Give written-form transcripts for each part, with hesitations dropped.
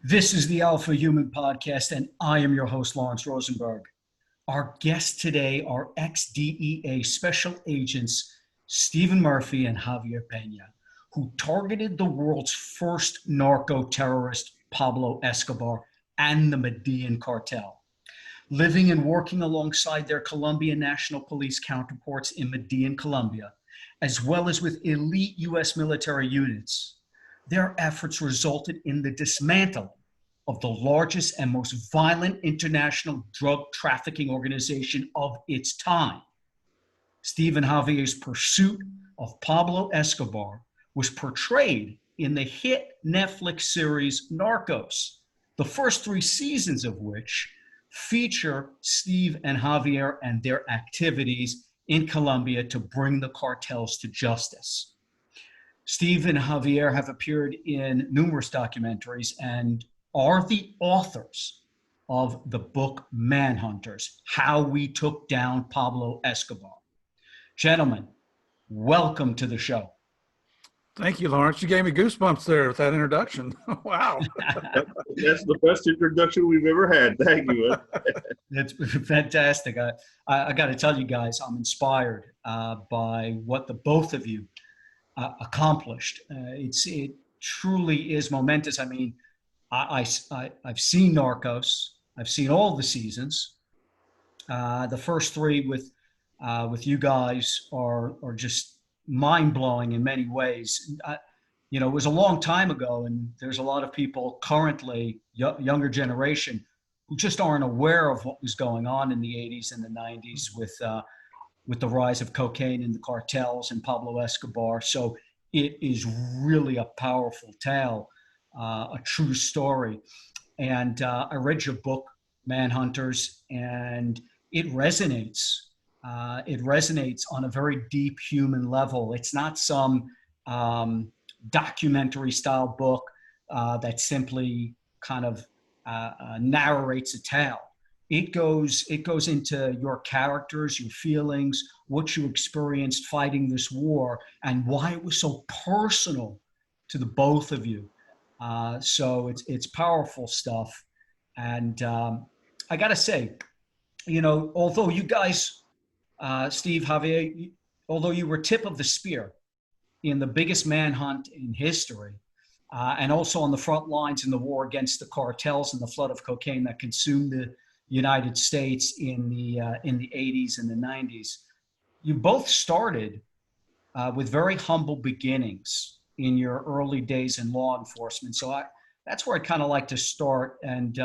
This is the Alpha Human Podcast, and I am your host, Lawrence Rosenberg. Our guests today are ex-DEA Special Agents Stephen Murphy and Javier Pena, who targeted the world's first narco-terrorist, Pablo Escobar, and the Medellin Cartel. Living and working alongside their Colombian National Police counterparts in Medellin, Colombia, as well as with elite U.S. military units, their efforts resulted in the dismantling of the largest and most violent international drug trafficking organization of its time. Stephen Javier's pursuit of Pablo Escobar was portrayed in the hit Netflix series Narcos, the first 3 seasons of which feature Steve and Javier and their activities in Colombia to bring the cartels to justice. Steve and Javier have appeared in numerous documentaries and are the authors of the book Manhunters, How We Took Down Pablo Escobar. Gentlemen, welcome to the show. Thank you, Lawrence. You gave me goosebumps there with that introduction. Wow. That's the best introduction we've ever had. Thank you. It's fantastic. I got to tell you guys, I'm inspired by what the both of you accomplished. It truly is momentous. I mean, I've seen Narcos. I've seen all the seasons. The first 3 with you guys are just mind-blowing in many ways. It was a long time ago, and there's a lot of people currently, younger generation, who just aren't aware of what was going on in the 80s and the 90s with the rise of cocaine and the cartels and Pablo Escobar. So it is really a powerful tale, a true story. And I read your book, Manhunters, and it resonates. It resonates on a very deep human level. It's not some documentary style book that simply kind of narrates a tale. It goes into your characters, your feelings, what you experienced fighting this war, and why it was so personal to the both of you. So it's powerful stuff. And I got to say, although you guys, Steve, Javier, although you were tip of the spear in the biggest manhunt in history, and also on the front lines in the war against the cartels and the flood of cocaine that consumed the United States in the 80s and the 90s, you both started with very humble beginnings in your early days in law enforcement. So that's where I'd kind of like to start. And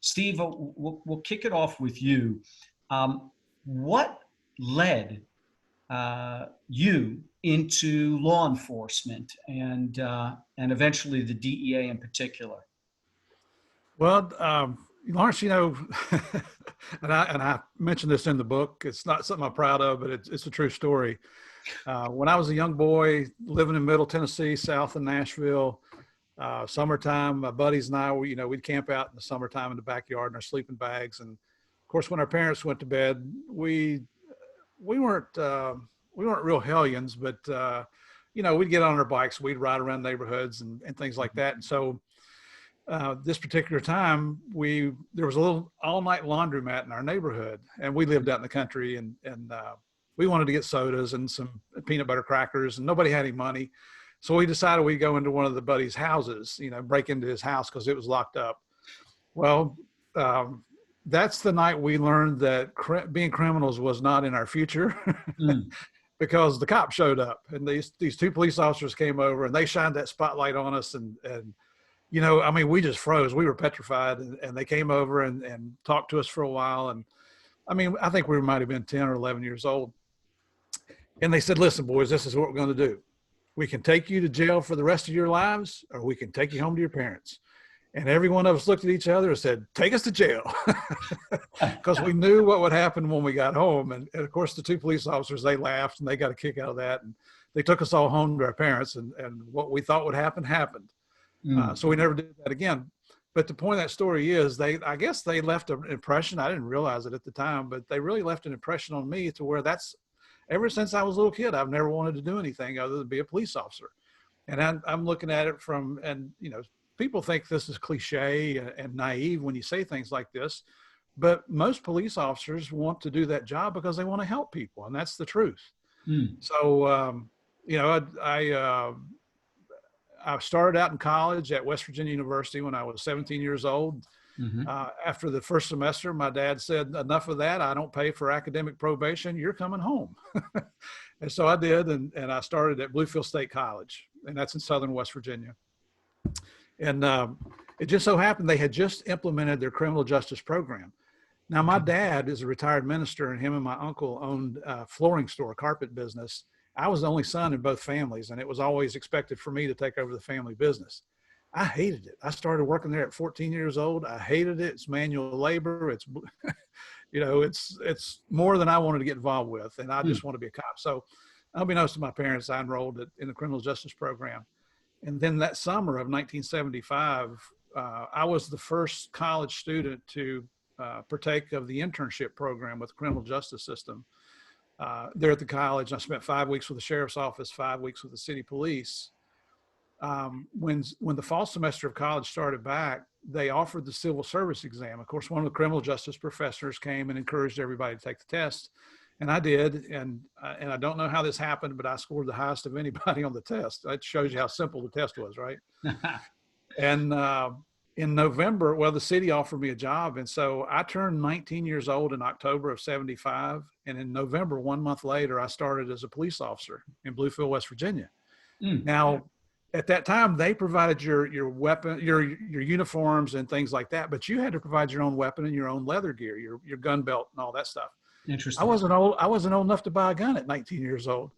Steve, we'll kick it off with you. What led you into law enforcement and eventually the DEA in particular? Well, Lawrence, and I mentioned this in the book. It's not something I'm proud of, but it's a true story. When I was a young boy living in Middle Tennessee, south of Nashville, summertime, my buddies and I, we'd camp out in the summertime in the backyard in our sleeping bags. And of course, when our parents went to bed, we weren't real hellions, but we'd get on our bikes, we'd ride around neighborhoods and things like that. And so this particular time, there was a little all-night laundromat in our neighborhood, and we lived out in the country, and we wanted to get sodas and some peanut butter crackers, and nobody had any money. So we decided we'd go into one of the buddies' houses, break into his house because it was locked up. Well, that's the night we learned that being criminals was not in our future. Because the cops showed up, and these 2 police officers came over, and they shined that spotlight on us, and we just froze. We were petrified, and they came over and talked to us for a while. And I think we might have been 10 or 11 years old. And they said, "Listen, boys, this is what we're going to do. We can take you to jail for the rest of your lives, or we can take you home to your parents." And every one of us looked at each other and said, "Take us to jail," because we knew what would happen when we got home. And of course, the 2 police officers, they laughed and they got a kick out of that. And they took us all home to our parents, and what we thought would happen happened. So we never did that again. But the point of that story is I guess they left an impression. I didn't realize it at the time, but they really left an impression on me to where ever since I was a little kid, I've never wanted to do anything other than be a police officer. And I'm looking at it from, people think this is cliche and naive when you say things like this, but most police officers want to do that job because they want to help people, and that's the truth. So, you know, I started out in college at West Virginia University when I was 17 years old. After the first semester, my dad said, enough of that. I don't pay for academic probation. You're coming home. And so I did. And I started at Bluefield State College, and that's in Southern West Virginia. And it just so happened they had just implemented their criminal justice program. Now, my dad is a retired minister, and him and my uncle owned a flooring store, carpet business. I was the only son in both families, and it was always expected for me to take over the family business. I hated it. I started working there at 14 years old. I hated it. It's manual labor. It's, you know, it's more than I wanted to get involved with, and I just want to be a cop. So, unbeknownst to my parents, I enrolled in the criminal justice program. And then that summer of 1975, I was the first college student to partake of the internship program with the criminal justice system. There at the college, I spent 5 weeks with the sheriff's office, 5 weeks with the city police. When the fall semester of college started back, they offered the civil service exam. Of course, one of the criminal justice professors came and encouraged everybody to take the test, and I did. And I don't know how this happened, but I scored the highest of anybody on the test. That shows you how simple the test was, right? And in November, well, the city offered me a job. And so I turned 19 years old in October of 75. And in November, 1 month later, I started as a police officer in Bluefield, West Virginia. Now, at that time, they provided your weapon, your uniforms and things like that, but you had to provide your own weapon and your own leather gear, your gun belt and all that stuff. Interesting. I wasn't old enough to buy a gun at 19 years old.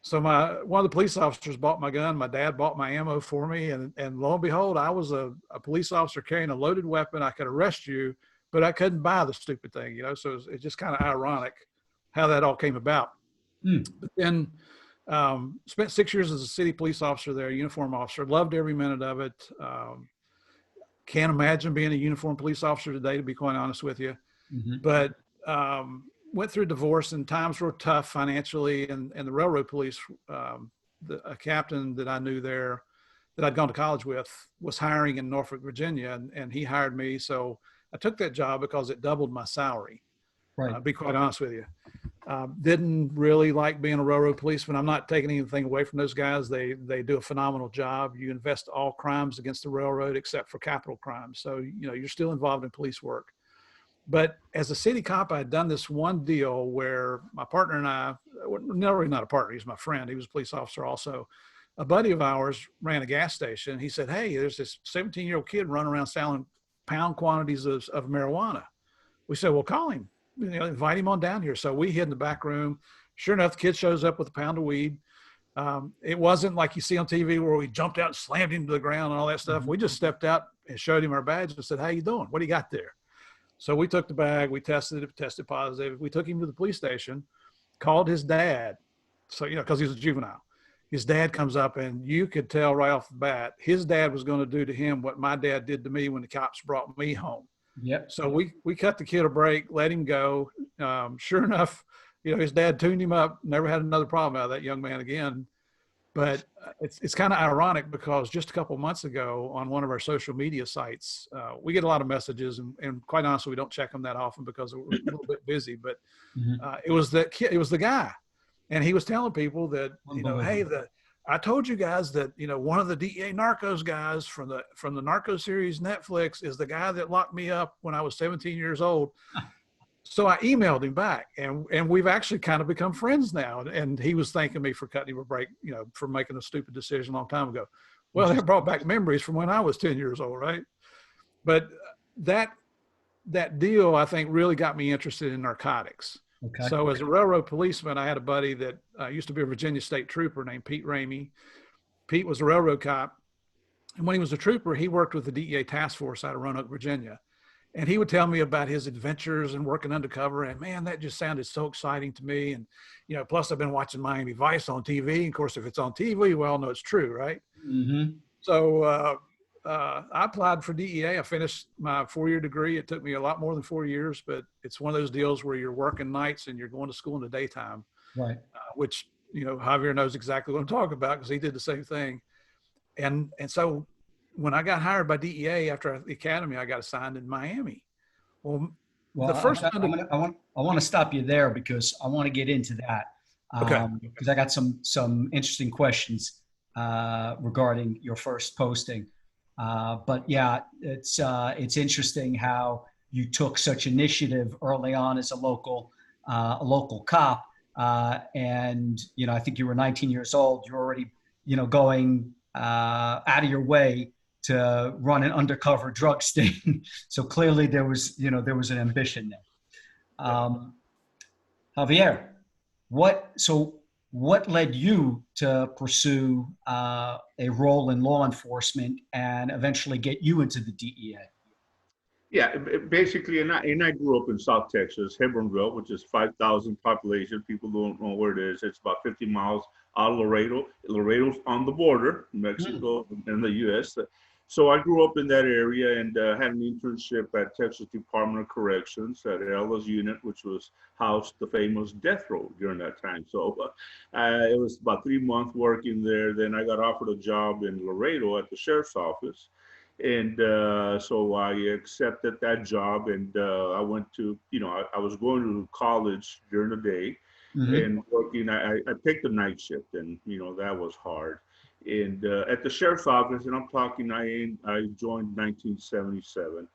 So one of the police officers bought my gun. My dad bought my ammo for me. And lo and behold, I was a police officer carrying a loaded weapon. I could arrest you, but I couldn't buy the stupid thing, you know? So it's just kind of ironic how that all came about. But then spent 6 years as a city police officer there, uniform officer, loved every minute of it. Can't imagine being a uniformed police officer today, to be quite honest with you. But went through divorce, and times were tough financially. And the railroad police, a captain that I knew there that I'd gone to college with, was hiring in Norfolk, Virginia, and he hired me. So I took that job because it doubled my salary. Right. Be quite honest with you. Didn't really like being a railroad policeman. I'm not taking anything away from those guys. They do a phenomenal job. You invest all crimes against the railroad except for capital crimes. So, you know, you're still involved in police work. But as a city cop, I had done this one deal where my partner and I, no, really not a partner, he's my friend. He was a police officer also. A buddy of ours ran a gas station. He said, hey, there's this 17-year-old kid running around selling pound quantities of marijuana. We said, well, call him. You know, invite him on down here. So we hid in the back room. Sure enough, the kid shows up with a pound of weed. It wasn't like you see on TV where we jumped out and slammed him to the ground and all that stuff. We just stepped out and showed him our badge and said, how you doing? What do you got there? So we took the bag, we tested it, tested positive. We took him to the police station, called his dad. So, you know, because he was a juvenile. His dad comes up, and you could tell right off the bat, his dad was going to do to him what my dad did to me when the cops brought me home. Yep. So we cut the kid a break, let him go. Sure enough, you know, his dad tuned him up, never had another problem out of that young man again. But it's kind of ironic because just a couple of months ago on one of our social media sites, we get a lot of messages, and quite honestly, we don't check them that often because we're a little bit busy. But it was that kid, it was the guy, and he was telling people that, you know, hey, I told you guys that, you know, one of the DEA Narcos guys from the Narco series Netflix is the guy that locked me up when I was 17 years old. So I emailed him back, and we've actually kind of become friends now. And he was thanking me for cutting him a break, you know, for making a stupid decision a long time ago. Well, that brought back memories from when I was 10 years old, right? But that deal, I think, really got me interested in narcotics. Okay. So as a railroad policeman, I had a buddy that used to be a Virginia State Trooper named Pete Ramey. Pete was a railroad cop. And when he was a trooper, he worked with the DEA task force out of Roanoke, Virginia. And he would tell me about his adventures and working undercover. And man, that just sounded so exciting to me. And, you know, plus I've been watching Miami Vice on TV. And of course, if it's on TV, we all know it's true, right? So I applied for DEA. I finished my 4-year degree. It took me a lot more than 4 years, but it's one of those deals where you're working nights and you're going to school in the daytime, right? Which, you know, Javier knows exactly what I'm talking about because he did the same thing. And so when I got hired by DEA after the academy, I got assigned in Miami. Well, Well, the first I want to stop you there because I want to get into that okay. because I got some interesting questions regarding your first posting. But yeah, it's interesting how you took such initiative early on as a local cop, and I think you were 19 years old. You're already going out of your way to run an undercover drug sting. So clearly there was an ambition there. Javier, what led you to pursue a role in law enforcement and eventually get you into the DEA? Yeah, basically, and I grew up in South Texas, Hebronville, which is 5,000 population. People don't know where it is. It's about 50 miles out of Laredo. Laredo's on the border, Mexico and the U.S. So I grew up in that area and had an internship at Texas Department of Corrections at Ella's unit, which was housed the famous death row during that time. So it was about 3 months working there. Then I got offered a job in Laredo at the sheriff's office. And so I accepted that job, and I went to, I was going to college during the day and working. I picked the night shift, and, that was hard. And at the sheriff's office, and I'm talking, I joined 1977.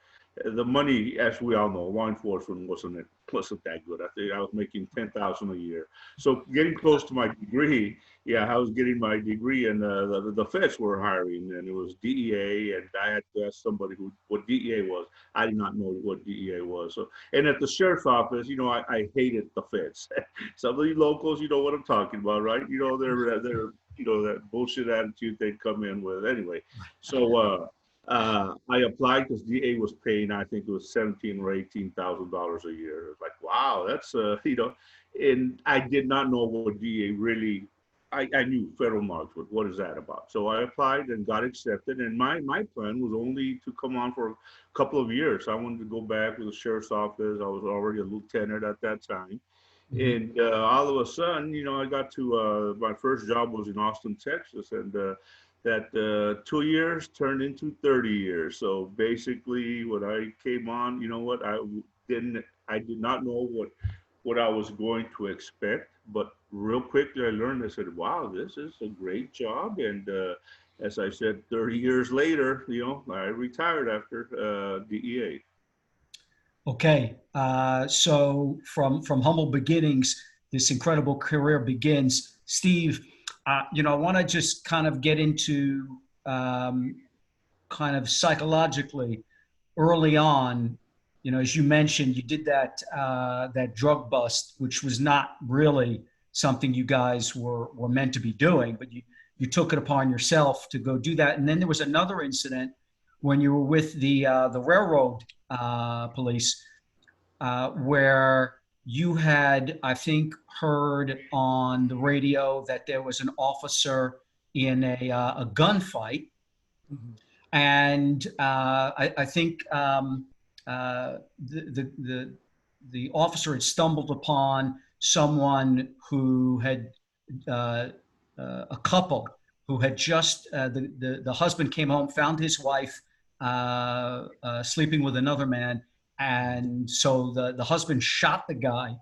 The money, as we all know, law enforcement wasn't that good. I think I was making $10,000 a year. So getting close to my degree, I was getting my degree, and the feds were hiring, and it was DEA, and I had to ask somebody what DEA was. I did not know what DEA was. So, and at the sheriff's office, I hated the feds. Some of you locals, you know what I'm talking about, right? They're that bullshit attitude they come in with. Anyway, so I applied because DA was paying, I think it was $17,000 or $18,000 a year. It was like, wow, that's and I did not know what DA really. I knew federal narcs, but what is that about? So I applied and got accepted. And my plan was only to come on for a couple of years. I wanted to go back to the sheriff's office. I was already a lieutenant at that time. And all of a sudden, I got to my first job was in Austin, Texas, and that 2 years turned into 30 years. So basically, when I came on, I did not know what I was going to expect, but real quickly I learned. I said, "Wow, this is a great job." And as I said, 30 years later, I retired after DEA. Okay, so from humble beginnings, this incredible career begins. Steve, I want to just kind of get into kind of psychologically early on. As you mentioned, you did that drug bust, which was not really something you guys were meant to be doing, but you took it upon yourself to go do that. And then there was another incident when you were with the railroad police, where you had, I think, heard on the radio that there was an officer in a gunfight, and I think the officer had stumbled upon someone who had a couple who had just the husband came home, found his wife sleeping with another man, and so the husband shot the guy,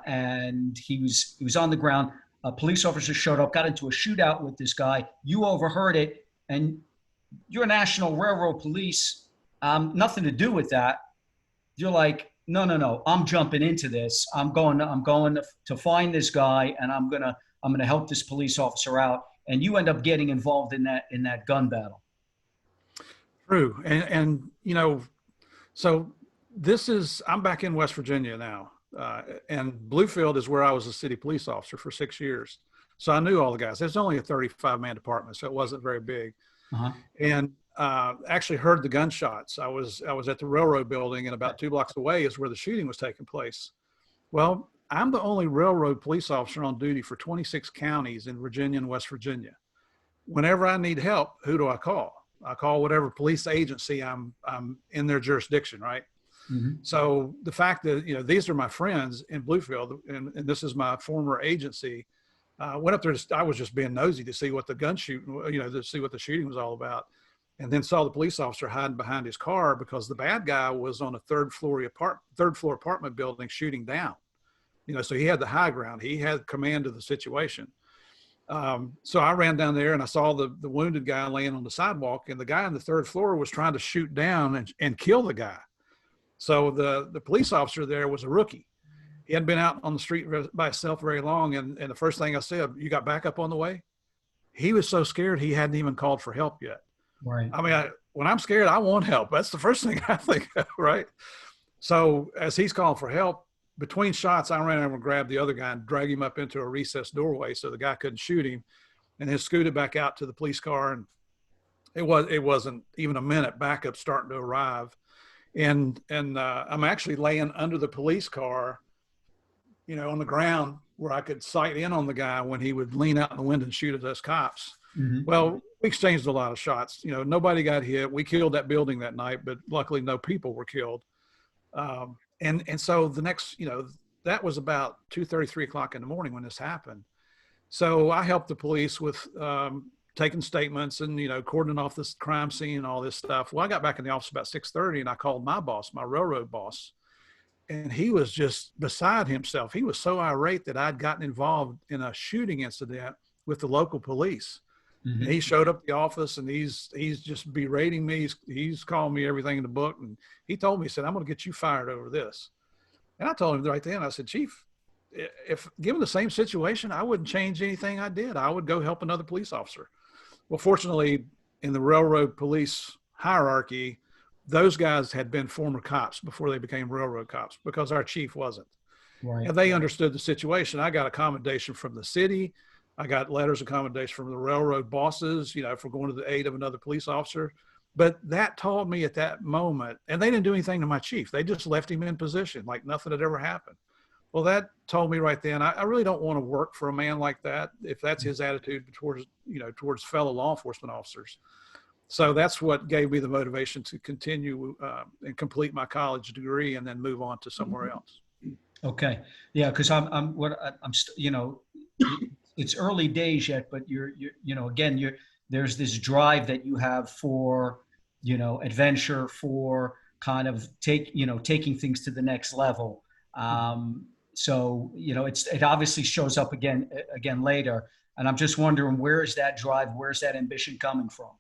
and he was on the ground. A police officer showed up, got into a shootout with this guy. You overheard it, and you're National Railroad Police. Nothing to do with that. You're like, no, I'm jumping into this. I'm going to find this guy, and I'm gonna help this police officer out. And you end up getting involved in that gun battle. True, and so I'm back in West Virginia now, and Bluefield is where I was a city police officer for 6 years. So I knew all the guys. There's only a 35-man department, so it wasn't very big. And actually heard the gunshots. I was at the railroad building, and about 2 blocks away is where the shooting was taking place. Well, I'm the only railroad police officer on duty for 26 counties in Virginia and West Virginia. Whenever I need help, who do I call? I call whatever police agency I'm in their jurisdiction, right? So the fact that, these are my friends in Bluefield, and this is my former agency, went up there. I was just being nosy to see what the gun shooting, to see what the shooting was all about. and then saw the police officer hiding behind his car because the bad guy was on a third floor apartment building shooting down. So he had the high ground. He had command of the situation. So I ran down there and I saw the wounded guy laying on the sidewalk, and the guy on the third floor was trying to shoot down and kill the guy. So the police officer there was a rookie. He hadn't been out on the street by himself very long. And the first thing I said, "You got backup on the way?" He was so scared he hadn't even called for help yet. Right. I mean, when I'm scared, I want help. That's the first thing I think of, right? So as he's calling for help, between shots, I ran over and grabbed the other guy and dragged him up into a recessed doorway so the guy couldn't shoot him, and then scooted back out to the police car. And it wasn't even a minute, backup starting to arrive. And I'm actually laying under the police car, on the ground where I could sight in on the guy when he would lean out in the window and shoot at us cops. Mm-hmm. Well, we exchanged a lot of shots. Nobody got hit. We killed that building that night, but luckily no people were killed. And so the next, that was about 2:30, 3 o'clock in the morning when this happened. So I helped the police with taking statements and, cordoning off this crime scene and all this stuff. Well, I got back in the office about 6:30 and I called my boss, my railroad boss, and he was just beside himself. He was so irate that I'd gotten involved in a shooting incident with the local police. Mm-hmm. And he showed up at the office and he's just berating me. He's calling me everything in the book. And he told me, he said, "I'm going to get you fired over this." And I told him right then, I said, "Chief, if given the same situation, I wouldn't change anything I did. I would go help another police officer." Well, fortunately, in the railroad police hierarchy, those guys had been former cops before they became railroad cops because our chief wasn't. Right. And they understood the situation. I got a commendation from the city. I got letters of commendation from the railroad bosses, for going to the aid of another police officer. But that told me at that moment, and they didn't do anything to my chief. They just left him in position like nothing had ever happened. Well, that told me right then, I really don't want to work for a man like that if that's his attitude towards fellow law enforcement officers. So that's what gave me the motivation to continue and complete my college degree and then move on to somewhere else. Okay. Yeah. Cause it's early days yet, but there's this drive that you have for, adventure, for kind of taking things to the next level. So, it obviously shows up again later. And I'm just wondering, where is that drive? Where's that ambition coming from?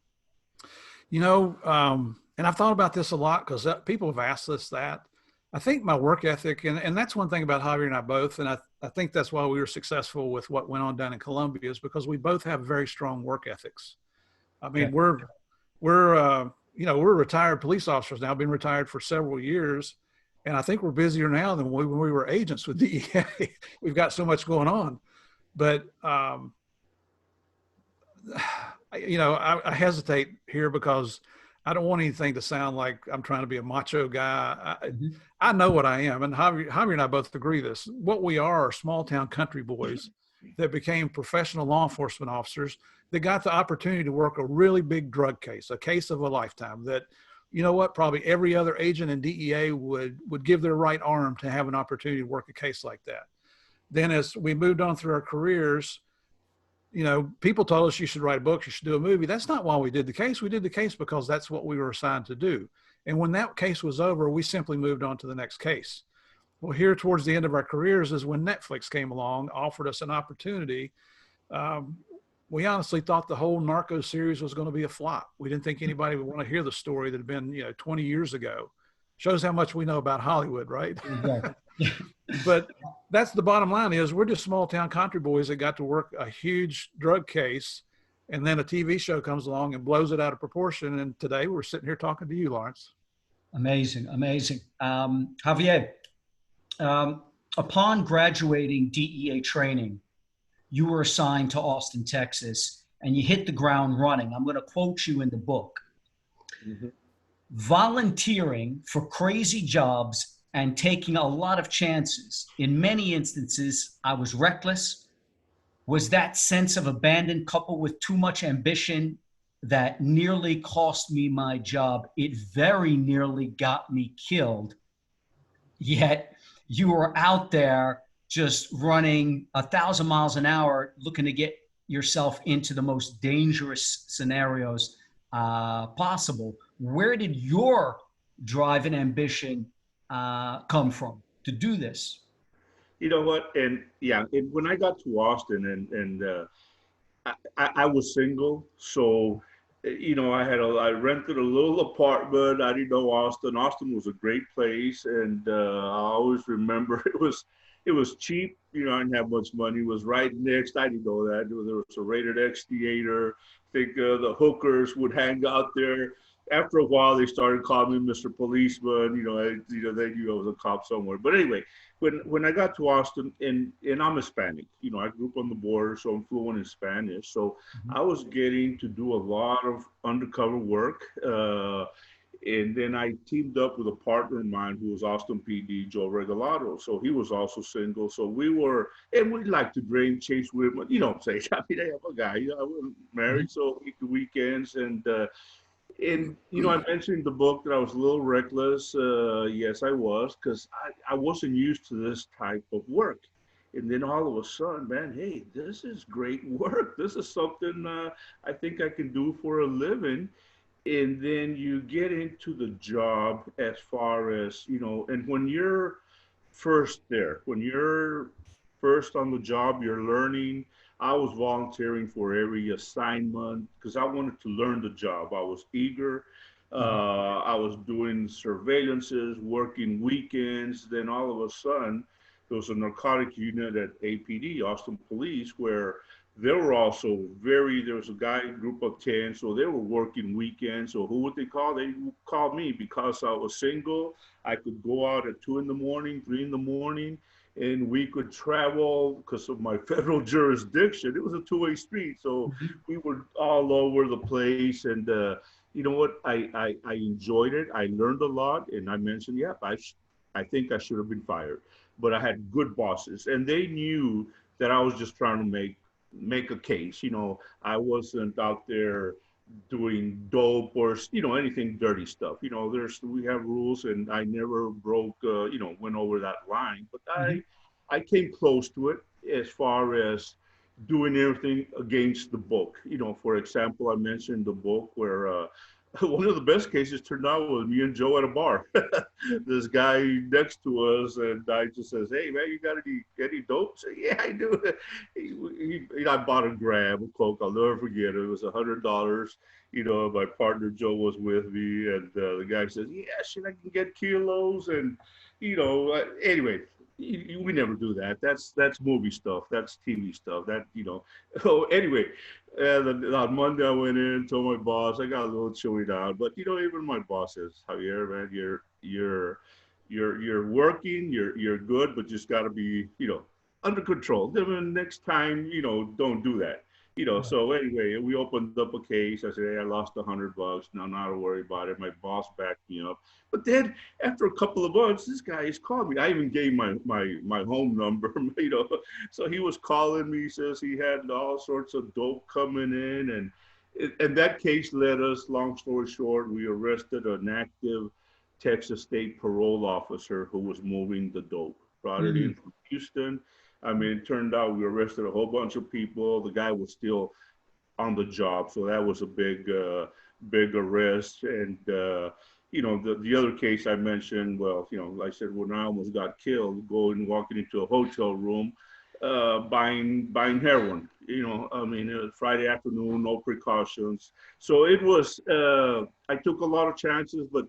And I've thought about this a lot because people have asked us that. I think my work ethic, and that's one thing about Javier and I both, and I think that's why we were successful with what went on down in Colombia, is because we both have very strong work ethics. I mean, we're retired police officers now, been retired for several years. And I think we're busier now than when we were agents with DEA. We've got so much going on. But, I hesitate here because I don't want anything to sound like I'm trying to be a macho guy. I know what I am. And Javier and I both agree this. What we are small town country boys that became professional law enforcement officers that got the opportunity to work a really big drug case, a case of a lifetime that, probably every other agent in DEA would give their right arm to have an opportunity to work a case like that. Then as we moved on through our careers, people told us you should write a book, you should do a movie. That's not why we did the case. We did the case because that's what we were assigned to do. And when that case was over, we simply moved on to the next case. Well, here towards the end of our careers is when Netflix came along, offered us an opportunity. We honestly thought the whole Narco series was going to be a flop. We didn't think anybody would want to hear the story that had been, 20 years ago. Shows how much we know about Hollywood, right? Exactly. But that's the bottom line is we're just small town country boys that got to work a huge drug case, and then a TV show comes along and blows it out of proportion. And today we're sitting here talking to you, Lawrence. Amazing. Javier, upon graduating DEA training, you were assigned to Austin, Texas, and you hit the ground running. I'm going to quote you in the book. Mm-hmm. Volunteering for crazy jobs and taking a lot of chances. In many instances, I was reckless. Was that sense of abandon coupled with too much ambition that nearly cost me my job? It very nearly got me killed. Yet you were out there just running 1,000 miles an hour, looking to get yourself into the most dangerous scenarios. possible. Where did your drive and ambition come from to do this? You know what? And yeah, when I got to Austin I was single, so I rented a little apartment. I didn't know Austin. Austin was a great place, and I always remember it was cheap. I didn't have much money. It was right next. I didn't know that there was a rated X theater. I think the hookers would hang out there. After a while, they started calling me Mr. Policeman. They knew I was a cop somewhere. But anyway, when I got to Austin, and I'm Hispanic, I grew up on the border, so I'm fluent in Spanish. So I was getting to do a lot of undercover work. And then I teamed up with a partner of mine who was Austin PD, Joe Regalado. So he was also single. So we liked to drink, chase women, you know what I'm saying? I mean, I'm a guy, I wasn't married, so weekends. And I mentioned in the book that I was a little reckless. Yes, I was, because I wasn't used to this type of work. And then all of a sudden, man, hey, this is great work. This is something I think I can do for a living. And then you get into the job as far as, and when you're first there, when you're first on the job, you're learning. I was volunteering for every assignment because I wanted to learn the job. I was eager. I was doing surveillances, working weekends. Then all of a sudden, there was a narcotic unit at APD, Austin Police, where there was a group of 10, so they were working weekends. So who would they call? They called me because I was single. I could go out at 2 in the morning, 3 in the morning, and we could travel because of my federal jurisdiction. It was a two-way street, so we were all over the place. And you know what? I enjoyed it. I learned a lot, and I mentioned, I think I should have been fired, but I had good bosses, and they knew that I was just trying to make a case. I wasn't out there doing dope or anything dirty stuff. We have rules, and I never broke went over that line, but I came close to it as far as doing everything against the book. For example, I mentioned the book where one of the best cases turned out was me and Joe at a bar. This guy next to us, and I just says, "Hey man, you got any dope?" I say, "Yeah, I do." I bought a gram of coke. I'll never forget it. It was $100. My partner Joe was with me, and the guy says, "Yeah, shit, I can get kilos." And anyway, we never do that. That's movie stuff. That's TV stuff. Oh, anyway. And on Monday I went in, told my boss, I got a little chewy down, but even my boss says, "Javier, man, you're working, you're good, but just got to be, under control. Then next time, don't do that." So anyway, we opened up a case. I said, "Hey, I lost $100. No, not to worry about it." My boss backed me up. But then after a couple of months, this guy is calling me. I even gave my home number, So he was calling me, says he had all sorts of dope coming in. And that case led us, long story short, we arrested an active Texas state parole officer who was moving the dope. Brought it in from Houston. I mean, it turned out we arrested a whole bunch of people. The guy was still on the job, so that was a big arrest. And the other case I mentioned, well, like I said, when I almost got killed, walking into a hotel room, buying heroin. I mean, it was Friday afternoon, no precautions. So it was. I took a lot of chances, but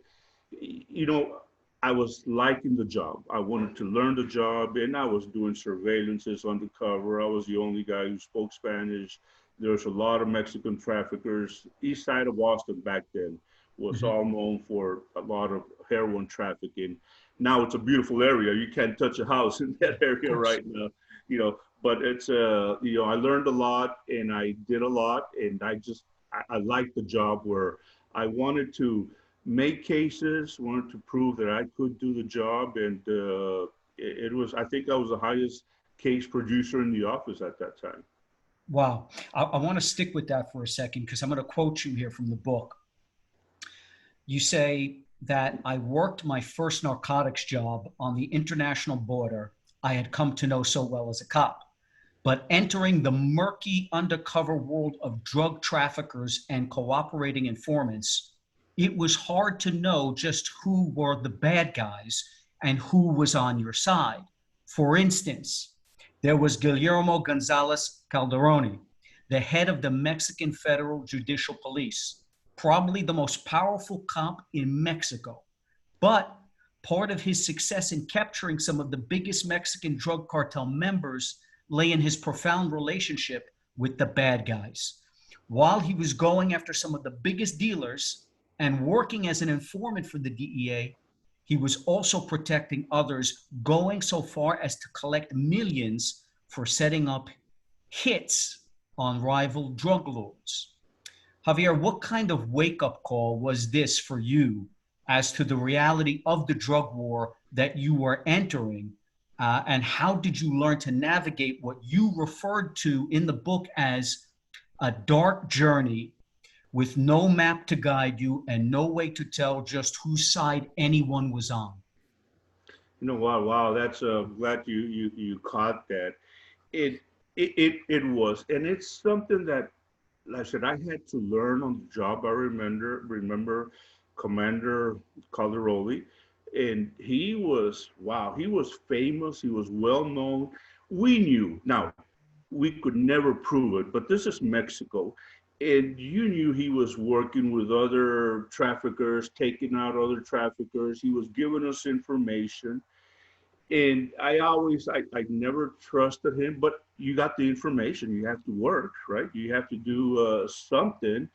I was liking the job. I wanted to learn the job, and I was doing surveillances undercover. I was the only guy who spoke Spanish. There was a lot of Mexican traffickers. East side of Austin back then was all known for a lot of heroin trafficking. Now it's a beautiful area. You can't touch a house in that area right now, but it's, I learned a lot, and I did a lot, and I liked the job where I wanted to make cases, wanted to prove that I could do the job. And I think I was the highest case producer in the office at that time. Wow. I want to stick with that for a second, because I'm going to quote you here from the book. You say that I worked my first narcotics job on the international border I had come to know so well as a cop. but entering the murky undercover world of drug traffickers and cooperating informants, it was hard to know just who were the bad guys and who was on your side. For instance, there was Guillermo Gonzalez Calderoni, the head of the Mexican Federal Judicial Police, probably the most powerful cop in Mexico. But part of his success in capturing some of the biggest Mexican drug cartel members lay in his profound relationship with the bad guys. While he was going after some of the biggest dealers and working as an informant for the DEA, he was also protecting others, going so far as to collect millions for setting up hits on rival drug lords. Javier, what kind of wake-up call was this for you as to the reality of the drug war that you were entering? And how did you learn to navigate what you referred to in the book as a dark journey with no map to guide you and no way to tell just whose side anyone was on? Wow, that's glad you caught that. It was, and it's something that, like I said, I had to learn on the job. I remember Commander Calderoli, and he was famous. He was well known. We knew. Now, we could never prove it, but this is Mexico. And you knew he was working with other traffickers, taking out other traffickers. He was giving us information. And I never trusted him, but you got the information. You have to work, right? You have to do something.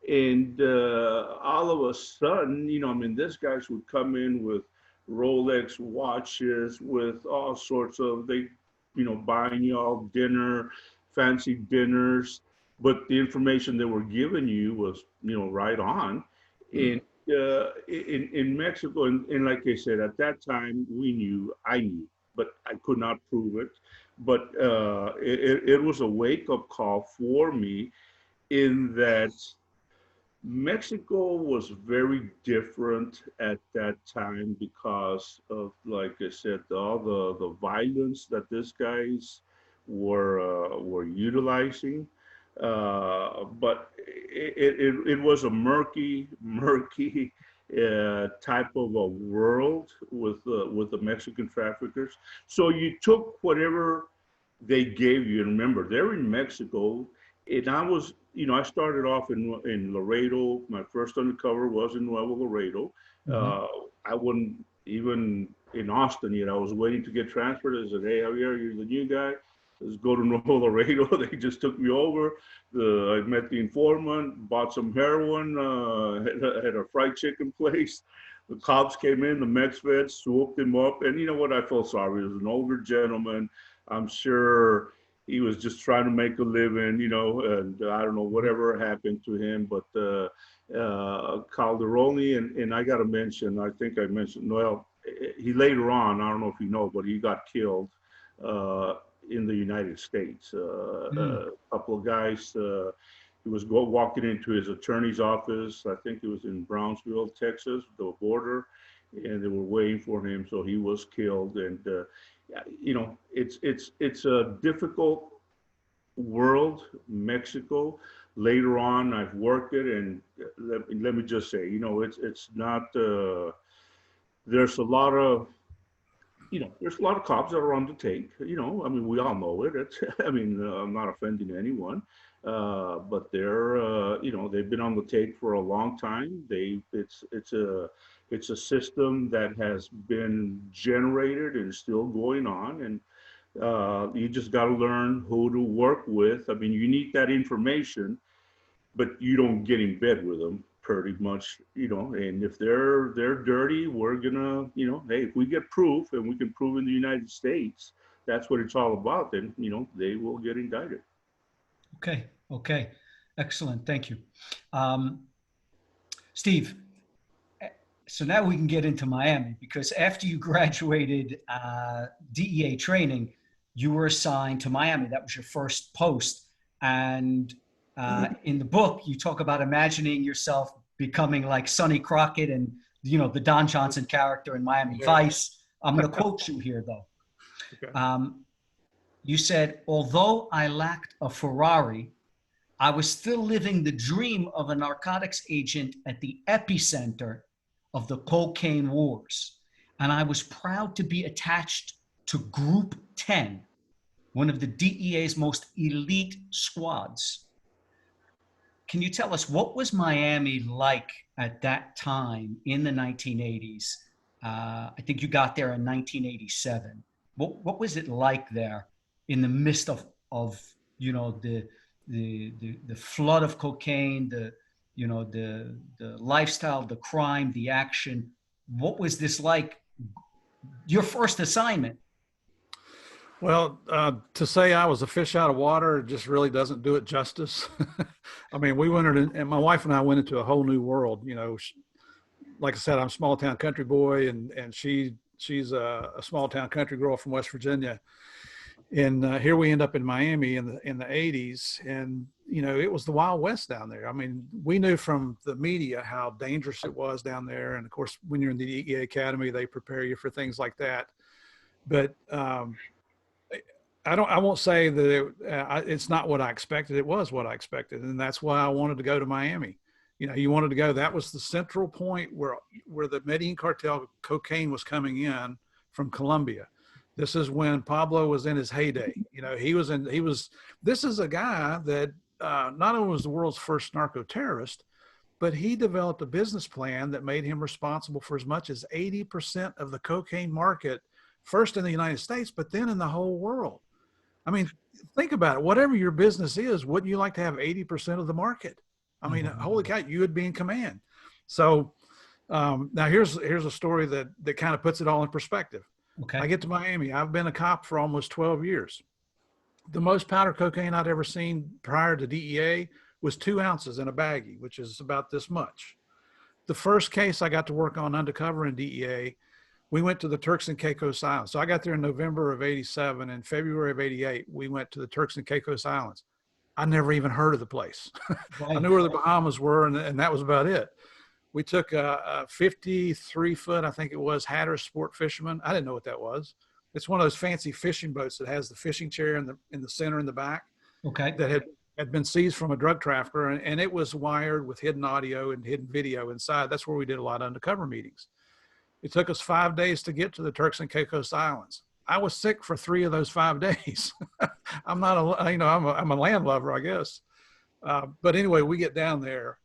And all of a sudden, this guys would come in with Rolex watches, with all sorts of, buying you all dinner, fancy dinners, but the information they were giving you was, right on. And in Mexico, and like I said, at that time, I knew, but I could not prove it. But it was a wake-up call for me, in that Mexico was very different at that time because of, like I said, all the violence that these guys were utilizing. But it was a murky type of a world with the Mexican traffickers. So you took whatever they gave you, and remember, they're in Mexico. And I started off in Laredo. My first undercover was in Nuevo Laredo. I wasn't even in Austin yet. I was waiting to get transferred. I said, "Hey, Javier, you're the new guy. Let's go to Nuevo Laredo." They just took me over. I met the informant, bought some heroin, had a fried chicken place. The cops came in, the Mex vets swooped him up. And you know what? I felt sorry. He was an older gentleman. I'm sure he was just trying to make a living, and I don't know, whatever happened to him. But Calderoni, and I got to mention, I think I mentioned, well, he later on, I don't know if you know, but he got killed in the United States. A couple of guys, he was walking into his attorney's office. I think it was in Brownsville, Texas, the border, and they were waiting for him. So he was killed. And it's a difficult world, Mexico. Later on, I've worked it, and let me just say, it's not. There's a lot of cops that are on the take. We all know it. I'm not offending anyone, but they've been on the take for a long time. It's a system that has been generated and still going on, and you just got to learn who to work with. You need that information, but you don't get in bed with them pretty much, and if they're dirty, we're gonna, hey, if we get proof, and we can prove in the United States, that's what it's all about, then, they will get indicted. Okay. Excellent. Thank you. Steve, so now we can get into Miami, because after you graduated DEA training, you were assigned to Miami. That was your first post. And in the book, you talk about imagining yourself becoming like Sonny Crockett and, the Don Johnson character in Miami Vice. I'm going to quote you here, though. Okay. You said, although I lacked a Ferrari, I was still living the dream of a narcotics agent at the epicenter of the cocaine wars. And I was proud to be attached to Group 10, one of the DEA's most elite squads. Can you tell us what was Miami like at that time in the 1980s? I think you got there in 1987. What was it like there in the midst of you know the flood of cocaine, the lifestyle, the crime, the action? What was this like? Your first assignment? Well, to say I was a fish out of water just really doesn't do it justice. I mean, we went in, and my wife and I went into a whole new world. You know, like I said, I'm a small town country boy, and she's a small town country girl from West Virginia. And here we end up in Miami in the 80s, and you know, it was the Wild West down there. I mean, we knew from the media how dangerous it was down there, and of course, when you're in the DEA Academy, they prepare you for things like that. But I won't say that it's not what I expected. It was what I expected. And that's why I wanted to go to Miami. You know, you wanted to go, that was the central point where the Medellin Cartel cocaine was coming in from Colombia. This is when Pablo was in his heyday. You know, this is a guy that not only was the world's first narco-terrorist, but he developed a business plan that made him responsible for as much as 80% of the cocaine market, first in the United States, but then in the whole world. I mean, think about it. Whatever your business is, wouldn't you like to have 80% of the market? I mean, holy cow, you would be in command. So now here's a story that kind of puts it all in perspective. Okay. I get to Miami. I've been a cop for almost 12 years. The most powder cocaine I'd ever seen prior to DEA was 2 ounces in a baggie, which is about this much. The first case I got to work on undercover in DEA, we went to the Turks and Caicos Islands. So I got there in November of 87. In February of 88, we went to the Turks and Caicos Islands. I never even heard of the place. Right. I knew where the Bahamas were, and that was about it. We took a 53-foot, I think it was, Hatteras sport fisherman. I didn't know what that was. It's one of those fancy fishing boats that has the fishing chair in the center in the back. Okay. That had been seized from a drug trafficker, and it was wired with hidden audio and hidden video inside. That's where we did a lot of undercover meetings. It took us 5 days to get to the Turks and Caicos Islands. I was sick for 3 of those 5 days. I'm a land lover, I guess. But anyway, we get down there.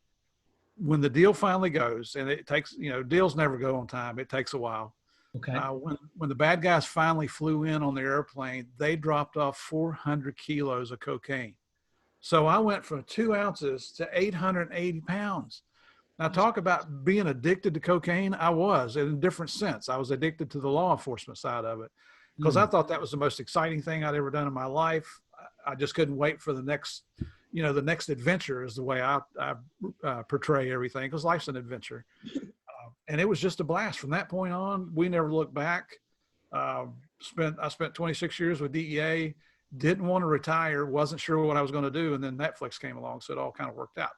When the deal finally goes, and it takes, deals never go on time. It takes a while. Okay. When the bad guys finally flew in on the airplane, they dropped off 400 kilos of cocaine. So I went from 2 ounces to 880 pounds. Now, talk about being addicted to cocaine. I was, in a different sense. I was addicted to the law enforcement side of it because I thought that was the most exciting thing I'd ever done in my life. I just couldn't wait for the next adventure is the way I portray everything, because life's an adventure. And it was just a blast. From that point on, we never looked back. I spent 26 years with DEA, didn't want to retire, wasn't sure what I was going to do. And then Netflix came along, so it all kind of worked out.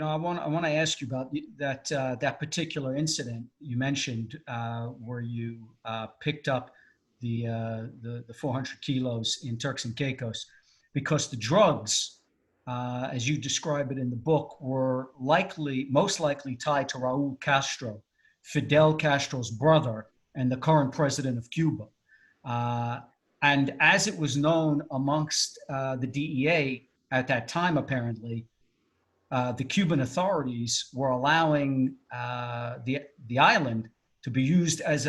I want to ask you about that particular incident you mentioned, where you picked up the 400 kilos in Turks and Caicos, because the drugs, as you describe it in the book, were most likely tied to Raul Castro, Fidel Castro's brother and the current president of Cuba. And as it was known amongst the DEA at that time, apparently, the Cuban authorities were allowing the island to be used as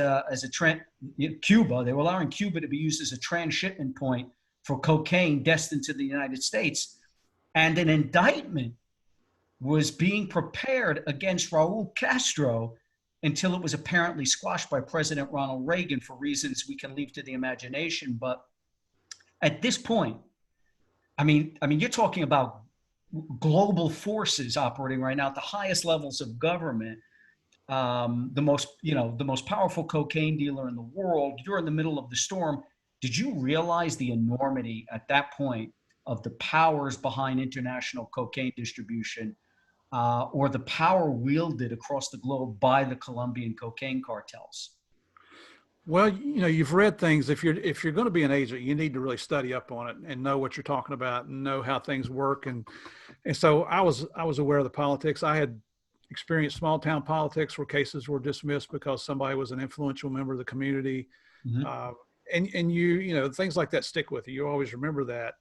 Cuba. They were allowing Cuba to be used as a transshipment point for cocaine destined to the United States. And an indictment was being prepared against Raul Castro until it was apparently squashed by President Ronald Reagan for reasons we can leave to the imagination. But at this point, I mean, you're talking about global forces operating right now at the highest levels of government. The most powerful cocaine dealer in the world. You're in the middle of the storm. Did you realize the enormity at that point of the powers behind international cocaine distribution, or the power wielded across the globe by the Colombian cocaine cartels? Well, you've read things. If you're going to be an agent, you need to really study up on it and know what you're talking about and know how things work. And so I was aware of the politics. I had experienced small town politics where cases were dismissed because somebody was an influential member of the community. Mm-hmm. And things like that stick with you. You always remember that.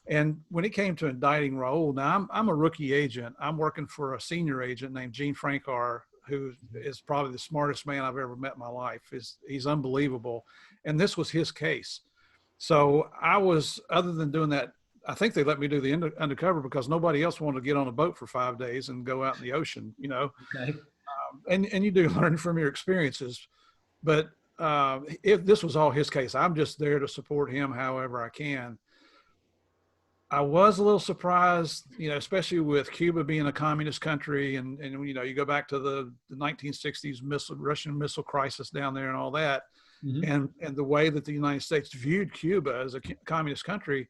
And when it came to indicting Raul, now I'm a rookie agent. I'm working for a senior agent named Gene Frankar, who is probably the smartest man I've ever met in my life. He's unbelievable. And this was his case. So I was, other than doing that, I think they let me do the undercover because nobody else wanted to get on a boat for 5 days and go out in the ocean, Okay. And you do learn from your experiences. But if this was all his case, I'm just there to support him however I can. I was a little surprised, especially with Cuba being a communist country, and you go back to the 1960s Russian missile crisis down there and all that, Mm-hmm. and the way that the United States viewed Cuba as a communist country.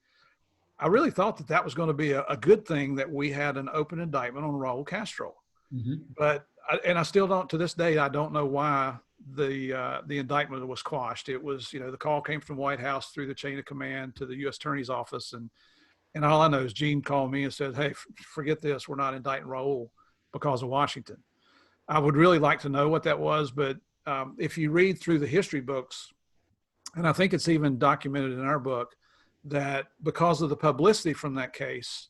I really thought that was going to be a good thing that we had an open indictment on Raul Castro. Mm-hmm. But I still don't, to this day, I don't know why the indictment was quashed. It was, the call came from the White House through the chain of command to the U.S. Attorney's office, and all I know is Gene called me and said, "Hey, forget this. We're not indicting Raul because of Washington." I would really like to know what that was, but if you read through the history books, and I think it's even documented in our book, that because of the publicity from that case,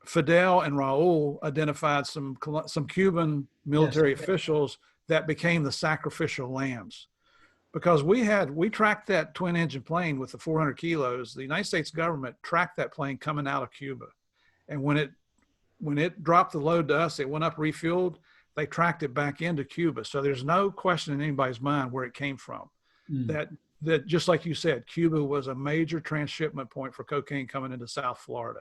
Fidel and Raul identified some Cuban military officials that became the sacrificial lambs. Because we tracked that twin engine plane with the 400 kilos. The United States government tracked that plane coming out of Cuba. And when it dropped the load to us, it went up refueled, they tracked it back into Cuba. So there's no question in anybody's mind where it came from. That just like you said, Cuba was a major transshipment point for cocaine coming into South Florida.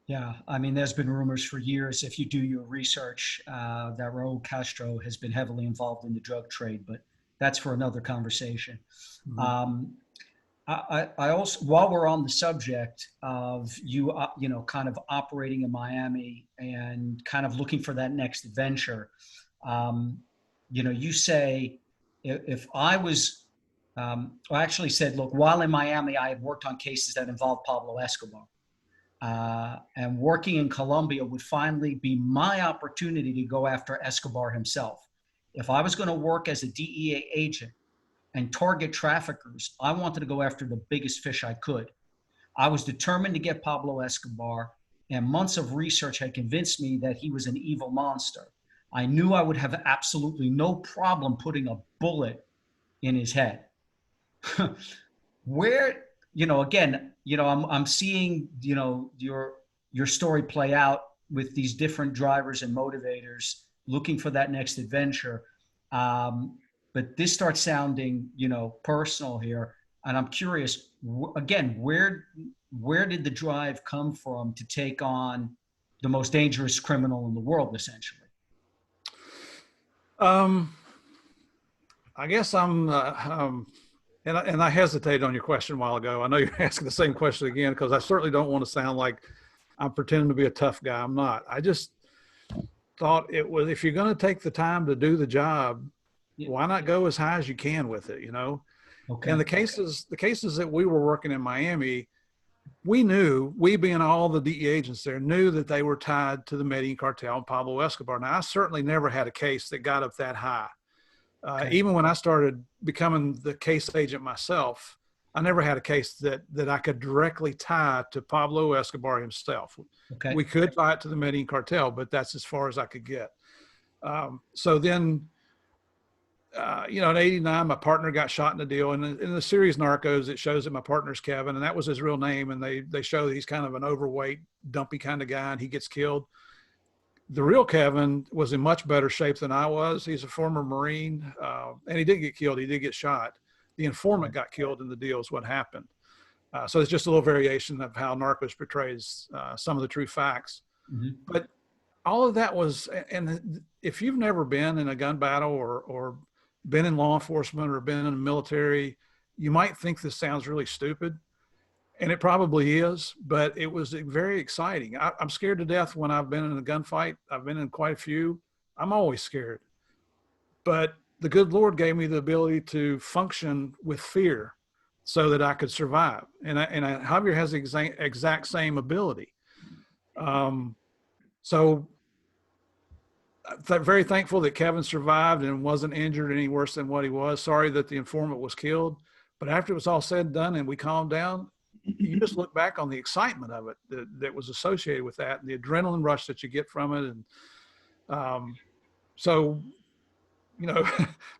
Yeah, I mean, there's been rumors for years, if you do your research, that Raul Castro has been heavily involved in the drug trade, but that's for another conversation. Mm-hmm. I also, while we're on the subject of you, kind of operating in Miami and kind of looking for that next adventure, you say, if I was, I actually said, look, while in Miami, I had worked on cases that involved Pablo Escobar. And working in Colombia would finally be my opportunity to go after Escobar himself. If I was going to work as a DEA agent and target traffickers, I wanted to go after the biggest fish I could. I was determined to get Pablo Escobar, and months of research had convinced me that he was an evil monster. I knew I would have absolutely no problem putting a bullet in his head. Where, again, I'm seeing, your story play out with these different drivers and motivators looking for that next adventure. But this starts sounding, personal here. And I'm curious, again, where did the drive come from to take on the most dangerous criminal in the world, essentially? I guess and I hesitated on your question a while ago. I know you're asking the same question again, because I certainly don't want to sound like I'm pretending to be a tough guy. I'm not. I just thought it was, if you're going to take the time to do the job, why not go as high as you can with it, Okay. And the cases that we were working in Miami, we being all the DEA agents there, knew that they were tied to the Medellin Cartel and Pablo Escobar. Now, I certainly never had a case that got up that high. Okay. Even when I started becoming the case agent myself, I never had a case that I could directly tie to Pablo Escobar himself. Okay. We could tie it to the Medellin Cartel, but that's as far as I could get. So then, in '89, my partner got shot in a deal. And in the series Narcos, it shows that my partner's Kevin, and that was his real name. And they show that he's kind of an overweight, dumpy kind of guy, and he gets killed. The real Kevin was in much better shape than I was. He's a former Marine, and he didn't get killed. He did get shot. The informant got killed in the deal is what happened. So it's just a little variation of how Narcos portrays some of the true facts. Mm-hmm. But all of that was, and if you've never been in a gun battle or been in law enforcement or been in the military, you might think this sounds really stupid. And it probably is, but it was very exciting. I'm scared to death when I've been in a gunfight. I've been in quite a few. I'm always scared. But the good Lord gave me the ability to function with fear so that I could survive. Javier has the exact same ability. So very thankful that Kevin survived and wasn't injured any worse than what he was. Sorry that the informant was killed. But after it was all said and done and we calmed down, you just look back on the excitement of it that was associated with that, and the adrenaline rush that you get from it. And so, you know,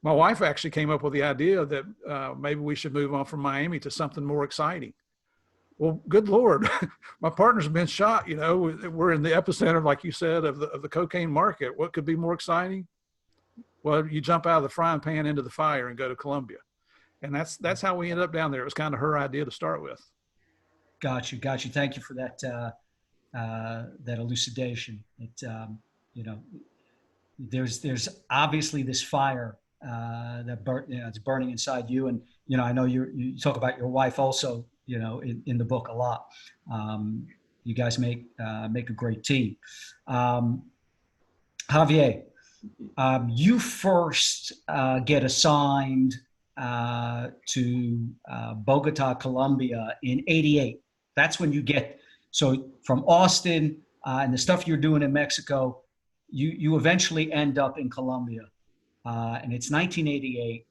my wife actually came up with the idea that maybe we should move on from Miami to something more exciting. Well, good Lord, my partner's been shot. You know, we're in the epicenter, like you said, of the cocaine market. What could be more exciting? Well, you jump out of the frying pan into the fire and go to Colombia. And that's how we ended up down there. It was kind of her idea to start with. Got you. Thank you for that that elucidation. It you know, there's obviously this fire that it's burning inside you, and you know, I know you talk about your wife also, you know, in the book a lot. You guys make a great team. Javier, you first get assigned to Bogota, Colombia in '88. That's when you get, so from Austin and the stuff you're doing in Mexico, you eventually end up in Colombia. And it's 1988,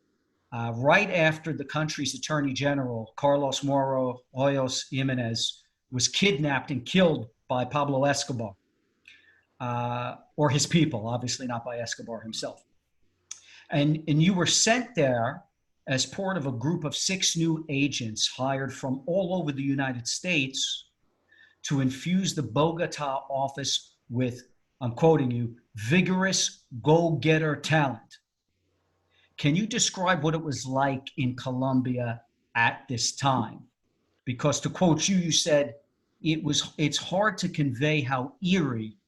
right after the country's Attorney General, Carlos Moro Hoyos Jimenez, was kidnapped and killed by Pablo Escobar, or his people, obviously not by Escobar himself. And you were sent there as part of a group of 6 new agents hired from all over the United States to infuse the Bogota office with, I'm quoting you, vigorous go-getter talent. Can you describe what it was like in Colombia at this time? Because to quote you, you said, it's hard to convey how eerie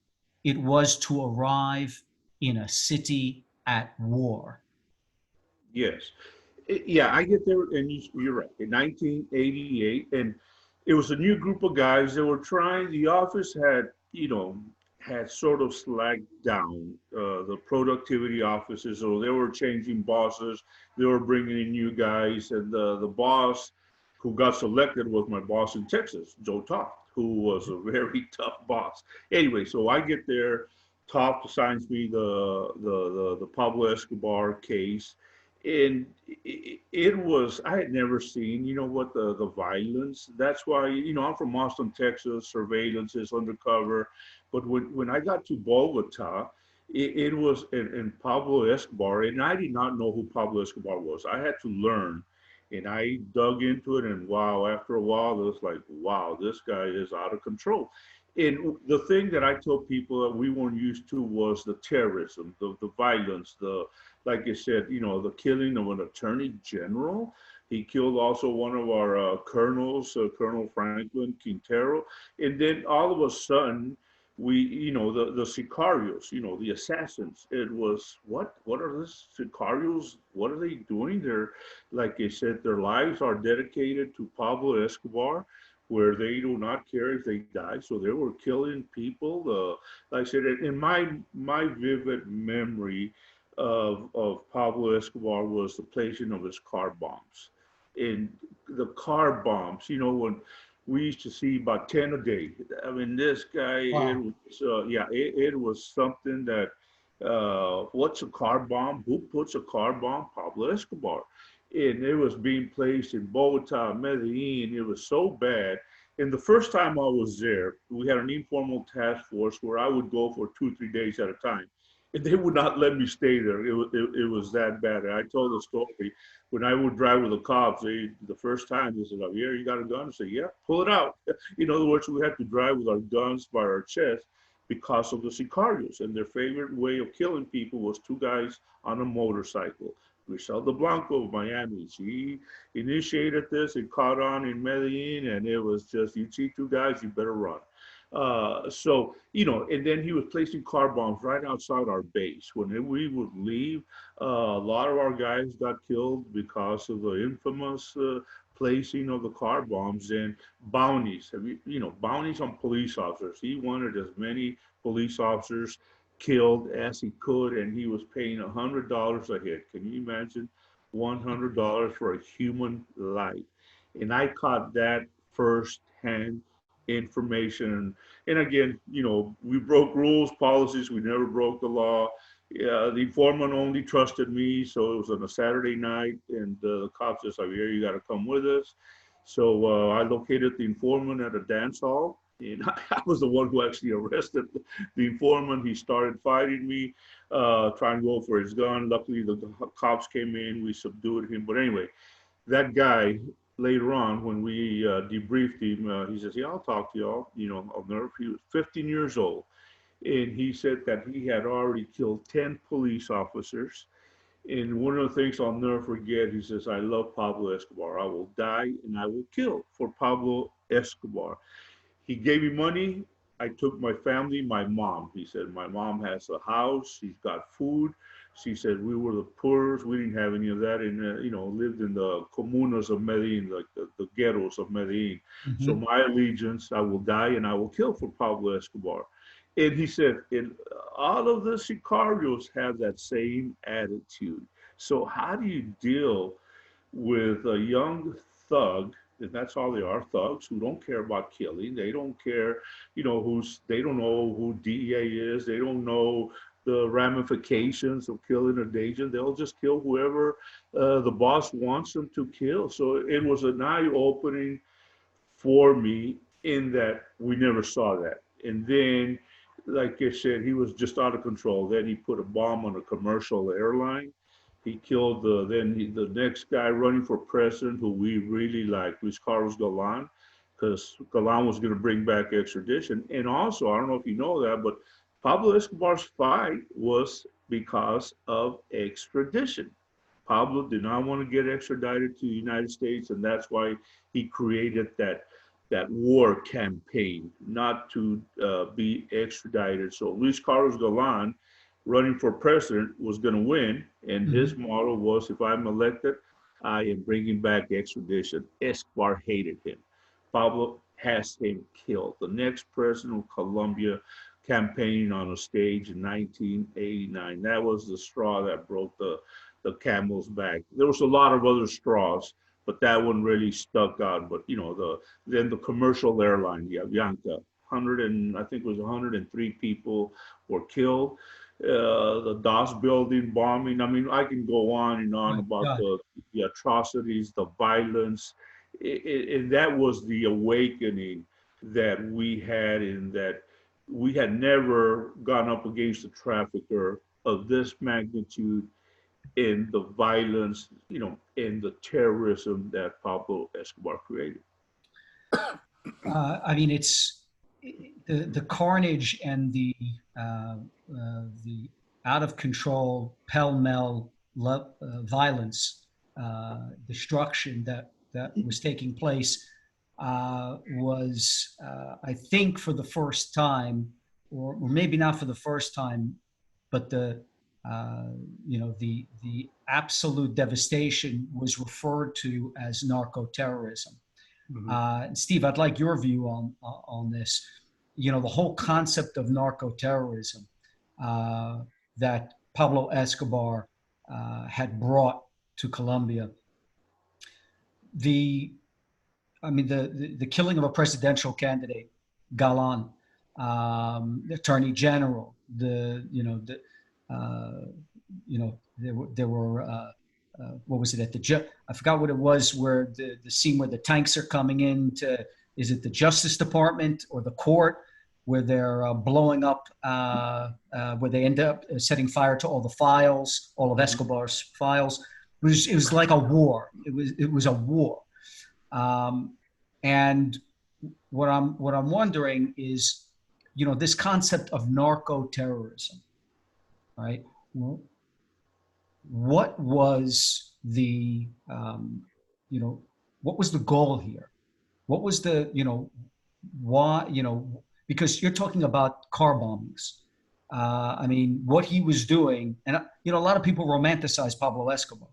it was to arrive in a city at war. Yes. Yeah, I get there, and you're right, in 1988, and it was a new group of guys that were trying, the office had sort of slacked down, the productivity offices, so they were changing bosses, they were bringing in new guys, and the boss who got selected was my boss in Texas, Joe Toft, who was a very tough boss. Anyway, so I get there, Toft assigns me the Pablo Escobar case, and it was, I had never seen, you know, what the violence. That's why, you know, I'm from Austin, Texas, surveillance is undercover. But when I got to Bogota, it was in Pablo Escobar, and I did not know who Pablo Escobar was. I had to learn, and I dug into it, and wow, after a while, it was like, wow, this guy is out of control. And the thing that I told people that we weren't used to was the terrorism, the violence, like I said, you know, the killing of an attorney general. He killed also one of our colonels, Colonel Franklin Quintero. And then all of a sudden, you know, the sicarios, you know, the assassins. It was, what are these sicarios? What are they doing? They're, like I said, their lives are dedicated to Pablo Escobar, where they do not care if they die. So they were killing people. Like I said, in my vivid memory of Pablo Escobar was the placing of his car bombs. And the car bombs, you know, when we used to see about 10 a day. I mean, this guy, wow. It was something that, what's a car bomb? Who puts a car bomb? Pablo Escobar. And it was being placed in Bogota, Medellin. It was so bad. And the first time I was there, we had an informal task force where I would go for 2-3 days at a time. And they would not let me stay there. It was that bad. And I told the story. When I would drive with the cops, the first time they said, "Javier, you got a gun?" I said, "Yeah, pull it out." In other words, we had to drive with our guns by our chest because of the sicarios. And their favorite way of killing people was 2 guys on a motorcycle. Griselda Blanco of Miami. She initiated this. It caught on in Medellin, and it was just, you see 2 guys, you better run. So, you know, and then he was placing car bombs right outside our base. When we would leave, a lot of our guys got killed because of the infamous placing of the car bombs and bounties. Bounties on police officers. He wanted as many police officers killed as he could, and he was paying $100 a hit. Can you imagine $100 for a human life? And I caught that firsthand information. And again, we broke rules, policies. We never broke the law. The informant only trusted me, so it was on a Saturday night, and the cop says, Javier, you got to come with us. So I located the informant at a dance hall, and I was the one who actually arrested the informant. He started fighting me, trying to go for his gun. Luckily, the cops came in, we subdued him. But anyway, that guy, later on, when we debriefed him, he says, yeah, I'll talk to y'all. I'll never, he was 15 years old. And he said that he had already killed 10 police officers. And one of the things I'll never forget, he says, I love Pablo Escobar. I will die and I will kill for Pablo Escobar. He gave me money. I took my family, my mom. He said, my mom has a house. She's got food. She said, we were the poorest. We didn't have any of that. And, lived in the comunas of Medellin, like the ghettos of Medellin. Mm-hmm. So my allegiance, I will die and I will kill for Pablo Escobar. And he said, and all of the sicarios have that same attitude. So how do you deal with a young thug, and that's all they are, thugs who don't care about killing. They don't care, they don't know who DEA is. They don't know the ramifications of killing an agent. They'll just kill whoever the boss wants them to kill. So it was an eye-opening for me in that we never saw that. And then, like I said, he was just out of control. Then he put a bomb on a commercial airline. He killed the next guy running for president, who we really liked, was Carlos Galan, because Galan was going to bring back extradition. And also, I don't know if you know that, but Pablo Escobar's fight was because of extradition. Pablo did not want to get extradited to the United States, and that's why he created that war campaign, not to be extradited. So Luis Carlos Galan, running for president, was going to win, and his motto was, if I'm elected, I am bringing back extradition. Escobar hated him. Pablo has him killed. The next president of Colombia, campaigning on a stage in 1989. That was the straw that broke the camel's back. There was a lot of other straws, but that one really stuck out. But then the commercial airline, the Avianca, I think it was 103 people were killed. The DOS building bombing. I mean, I can go on and on about the atrocities, the violence, and that was the awakening that we had, in that we had never gone up against a trafficker of this magnitude, in the violence, in the terrorism that Pablo Escobar created. I mean, it's the carnage and the out of control, pell-mell violence, destruction that was taking place was, I think, for the first time, or maybe not for the first time, but the absolute devastation was referred to as narco-terrorism. Mm-hmm. Steve, I'd like your view on this. The whole concept of narco-terrorism that Pablo Escobar had brought to Colombia. The killing of a presidential candidate, Galan, the attorney general, there were what was it at the I forgot what it was, where the scene where the tanks are coming in to, is it the Justice Department or the court, where they're blowing up, where they end up setting fire to all the files, all of Escobar's files. It was like a war. It was a war. And what I'm wondering is, this concept of narco-terrorism, right? What was the, what was the goal here? What was the, why, because you're talking about car bombings. I mean, what he was doing, and, a lot of people romanticize Pablo Escobar,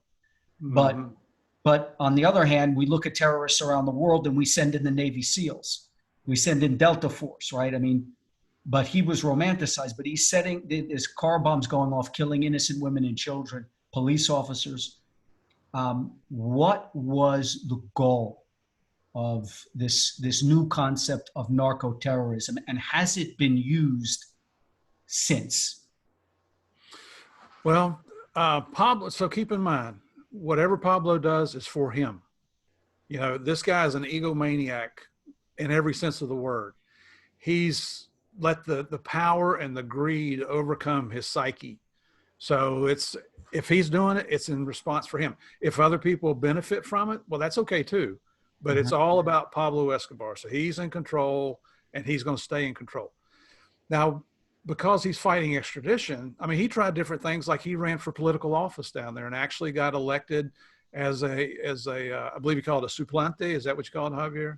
but on the other hand, we look at terrorists around the world and we send in the Navy SEALs. We send in Delta Force, right? I mean, but he was romanticized. But he's setting, there's car bombs going off, killing innocent women and children, police officers. What was the goal of this new concept of narco-terrorism, and has it been used since? Well, Pablo, so keep in mind, whatever Pablo does is for him. You know, this guy is an egomaniac in every sense of the word. He's let the power and the greed overcome his psyche. So if he's doing it, it's in response for him. If other people benefit from it, well, that's okay too. But it's all about Pablo Escobar. So he's in control, and he's going to stay in control. Now, because he's fighting extradition, I mean, he tried different things. Like he ran for political office down there and actually got elected as a I believe you call it a suplente. Is that what you call it, Javier?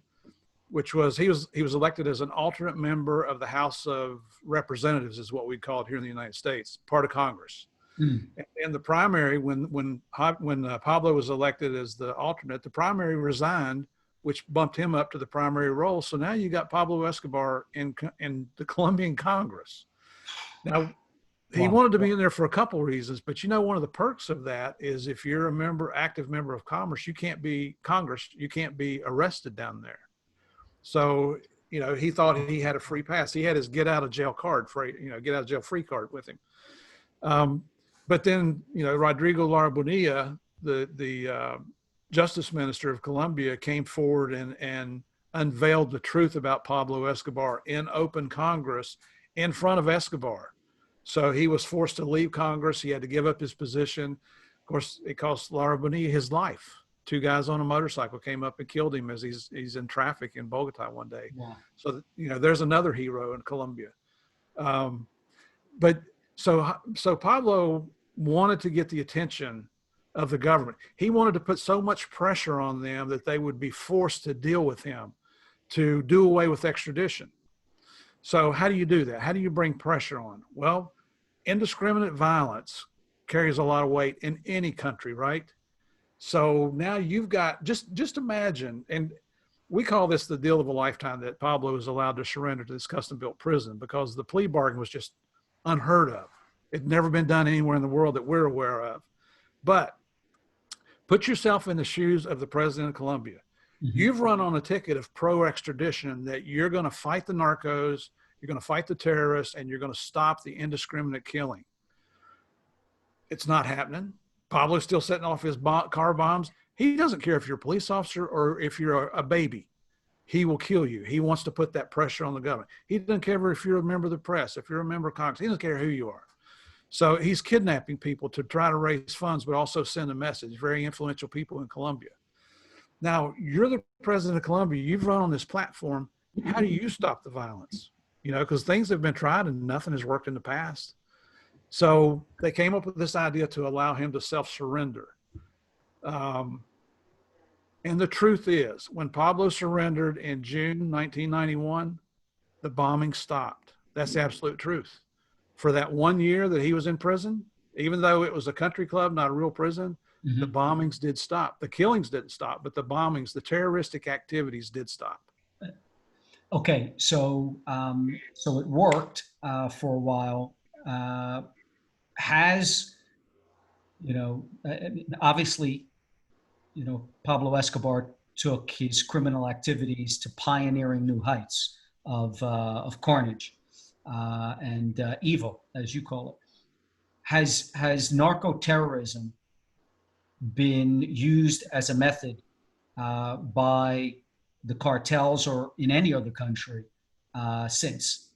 Which was, he was elected as an alternate member of the House of Representatives, is what we call it here in the United States, part of Congress. And the primary, when Pablo was elected as the alternate, the primary resigned, which bumped him up to the primary role. So now you got Pablo Escobar in the Colombian Congress. Now, he wanted to be in there for a couple of reasons, but you know, one of the perks of that is if you're a active member of Congress, you can't be arrested down there. So, you know, he thought he had a free pass. He had his get out of jail free card with him. But then, you know, Rodrigo Lara Bonilla, the Justice Minister of Colombia, came forward and unveiled the truth about Pablo Escobar in open Congress in front of Escobar. So he was forced to leave Congress. He had to give up his position. Of course, it cost Lara Bonilla his life. 2 guys on a motorcycle came up and killed him as he's in traffic in Bogota one day. Wow. So, you know, there's another hero in Colombia. But so Pablo wanted to get the attention of the government. He wanted to put so much pressure on them that they would be forced to deal with him, to do away with extradition. So how do you do that? How do you bring pressure on? Well, indiscriminate violence carries a lot of weight in any country, right? So now you've got, just imagine, and we call this the deal of a lifetime, that Pablo was allowed to surrender to this custom-built prison because the plea bargain was just unheard of. It'd never been done anywhere in the world that we're aware of. But put yourself in the shoes of the president of Colombia. You've run on a ticket of pro-extradition, that you're going to fight the narcos, you're going to fight the terrorists, and you're going to stop the indiscriminate killing. It's not happening. Pablo's still setting off his car bombs. He doesn't care if you're a police officer or if you're a baby. He will kill you. He wants to put that pressure on the government. He doesn't care if you're a member of the press, if you're a member of Congress. He doesn't care who you are. So he's kidnapping people to try to raise funds, but also send a message. Very influential people in Colombia. Now, you're the president of Colombia. You've run on this platform. How do you stop the violence? You know, because things have been tried and nothing has worked in the past. So they came up with this idea to allow him to self-surrender. And the truth is, when Pablo surrendered in June 1991, the bombing stopped. That's the absolute truth. For that 1 year that he was in prison, even though it was a country club, not a real prison, the bombings did stop. The killings didn't stop, but the bombings, the terroristic activities did stop. Okay, so it worked for a while. Obviously, you know, Pablo Escobar took his criminal activities to pioneering new heights of carnage and evil, as you call it. Has narco-terrorism been used as a method by the cartels or in any other country since?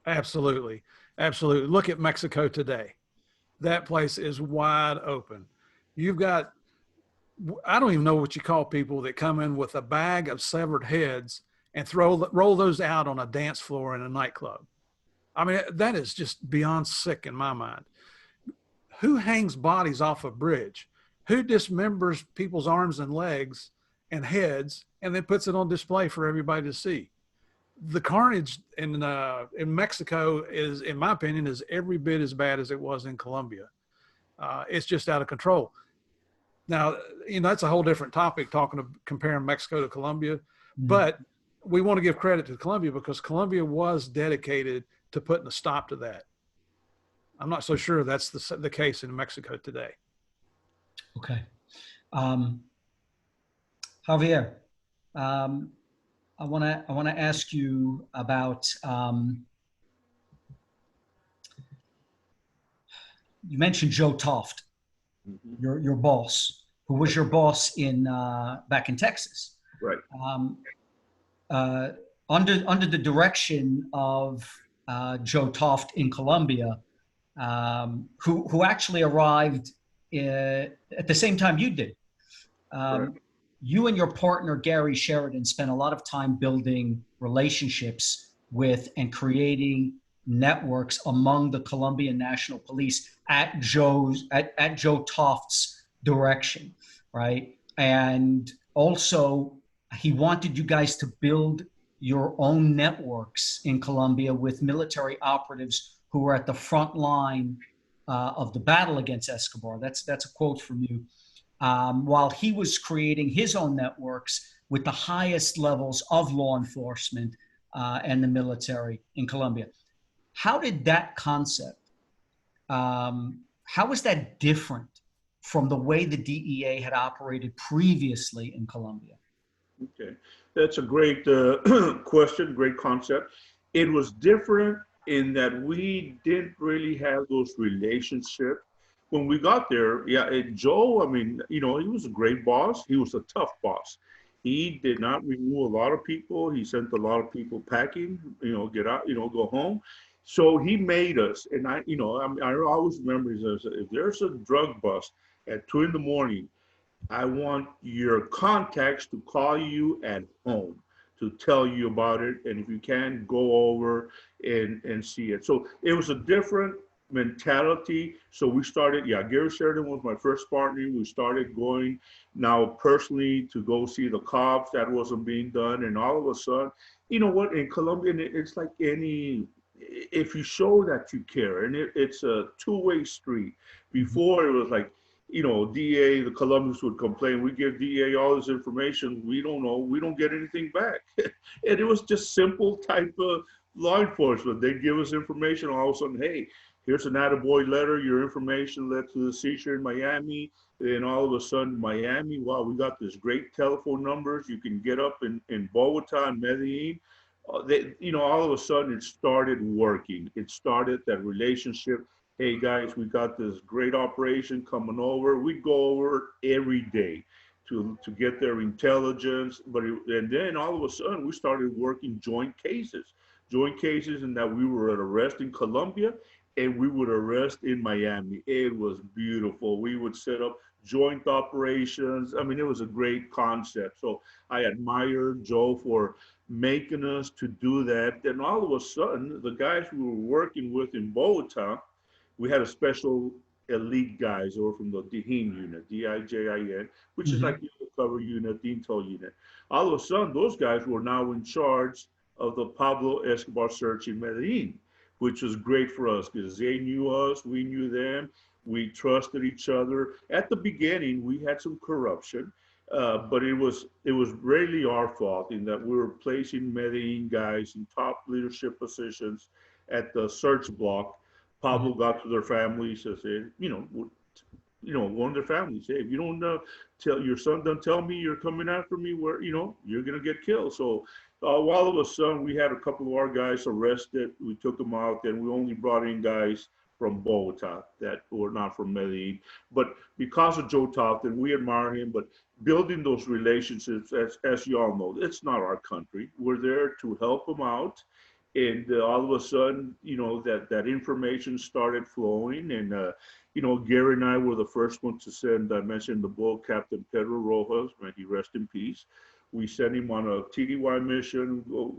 Absolutely. Absolutely. Look at Mexico today. That place is wide open. You've got, I don't even know what you call people that come in with a bag of severed heads and roll those out on a dance floor in a nightclub. I mean, that is just beyond sick in my mind. Who hangs bodies off a bridge? Who dismembers people's arms and legs and heads and then puts it on display for everybody to see? The carnage in Mexico is, in my opinion, is every bit as bad as it was in Colombia. It's just out of control. Now, you know, that's a whole different topic, comparing Mexico to Colombia, but we want to give credit to Colombia because Colombia was dedicated to putting a stop to that. I'm not so sure that's the case in Mexico today. Okay. Javier, I want to ask you about, you mentioned Joe Toft, your boss, who was your boss in back in Texas. Right. Under the direction of Joe Toft in Colombia, who actually arrived at the same time you did. You and your partner, Gary Sheridan, spent a lot of time building relationships with and creating networks among the Colombian National Police at Joe Toft's direction, right? And also, he wanted you guys to build your own networks in Colombia with military operatives who were at the front line of the battle against Escobar. That's a quote from you. While he was creating his own networks with the highest levels of law enforcement and the military in Colombia. How did that concept, how was that different from the way the DEA had operated previously in Colombia? Okay, that's a great question, great concept. It was different in that we didn't really have those relationships. When we got there, Joe, I mean, he was a great boss. He was a tough boss. He did not renew a lot of people. He sent a lot of people packing, get out, go home. So he made us, and I always remember, if there's a drug bust at 2 a.m, I want your contacts to call you at home to tell you about it. And if you can, go over and see it. So it was a different mentality. So we started, Gary Sheridan was my first partner. We started going now personally to go see the cops. That wasn't being done. And all of a sudden, you know what, in Colombia, it's like if you show that you care, and it's a two-way street. Before it was like, DA, the Colombians would complain, we give DA all this information, we don't know, we don't get anything back. And it was just simple type of law enforcement. They'd give us information, all of a sudden, hey, here's an attaboy letter, your information led to the seizure in Miami. And all of a sudden, Miami, wow, we got this great telephone numbers. You can get up in Bogota and Medellin. All of a sudden it started working. It started that relationship. Hey guys, we got this great operation coming over. We'd go over every day to get their intelligence. And then all of a sudden we started working joint cases in that we were at arrest in Colombia and we would arrest in Miami. It was beautiful. We would set up joint operations. I mean, it was a great concept. So I admire Joe for making us to do that. Then all of a sudden, the guys we were working with in Bogota, we had a special elite guys who were from the DIJIN unit, DIJIN, which is like the cover unit, the intel unit. All of a sudden, those guys were now in charge of the Pablo Escobar search in Medellin, which was great for us because they knew us, we knew them, we trusted each other. At the beginning, we had some corruption, but it was really our fault in that we were placing Medellin guys in top leadership positions at the search block. Pablo got to their families and said, one of their families, hey, if you don't tell your son, don't tell me you're coming after me, where, you're going to get killed. So all of a sudden, we had a couple of our guys arrested. We took them out, and we only brought in guys from Bogota that were not from Medellin. But because of Joe Toft, and we admire him, but building those relationships, as you all know, it's not our country. We're there to help them out. And all of a sudden, that information started flowing. And, Gary and I were the first ones to send, I mentioned in the book, Captain Pedro Rojas, may he rest in peace. We sent him on a TDY mission, go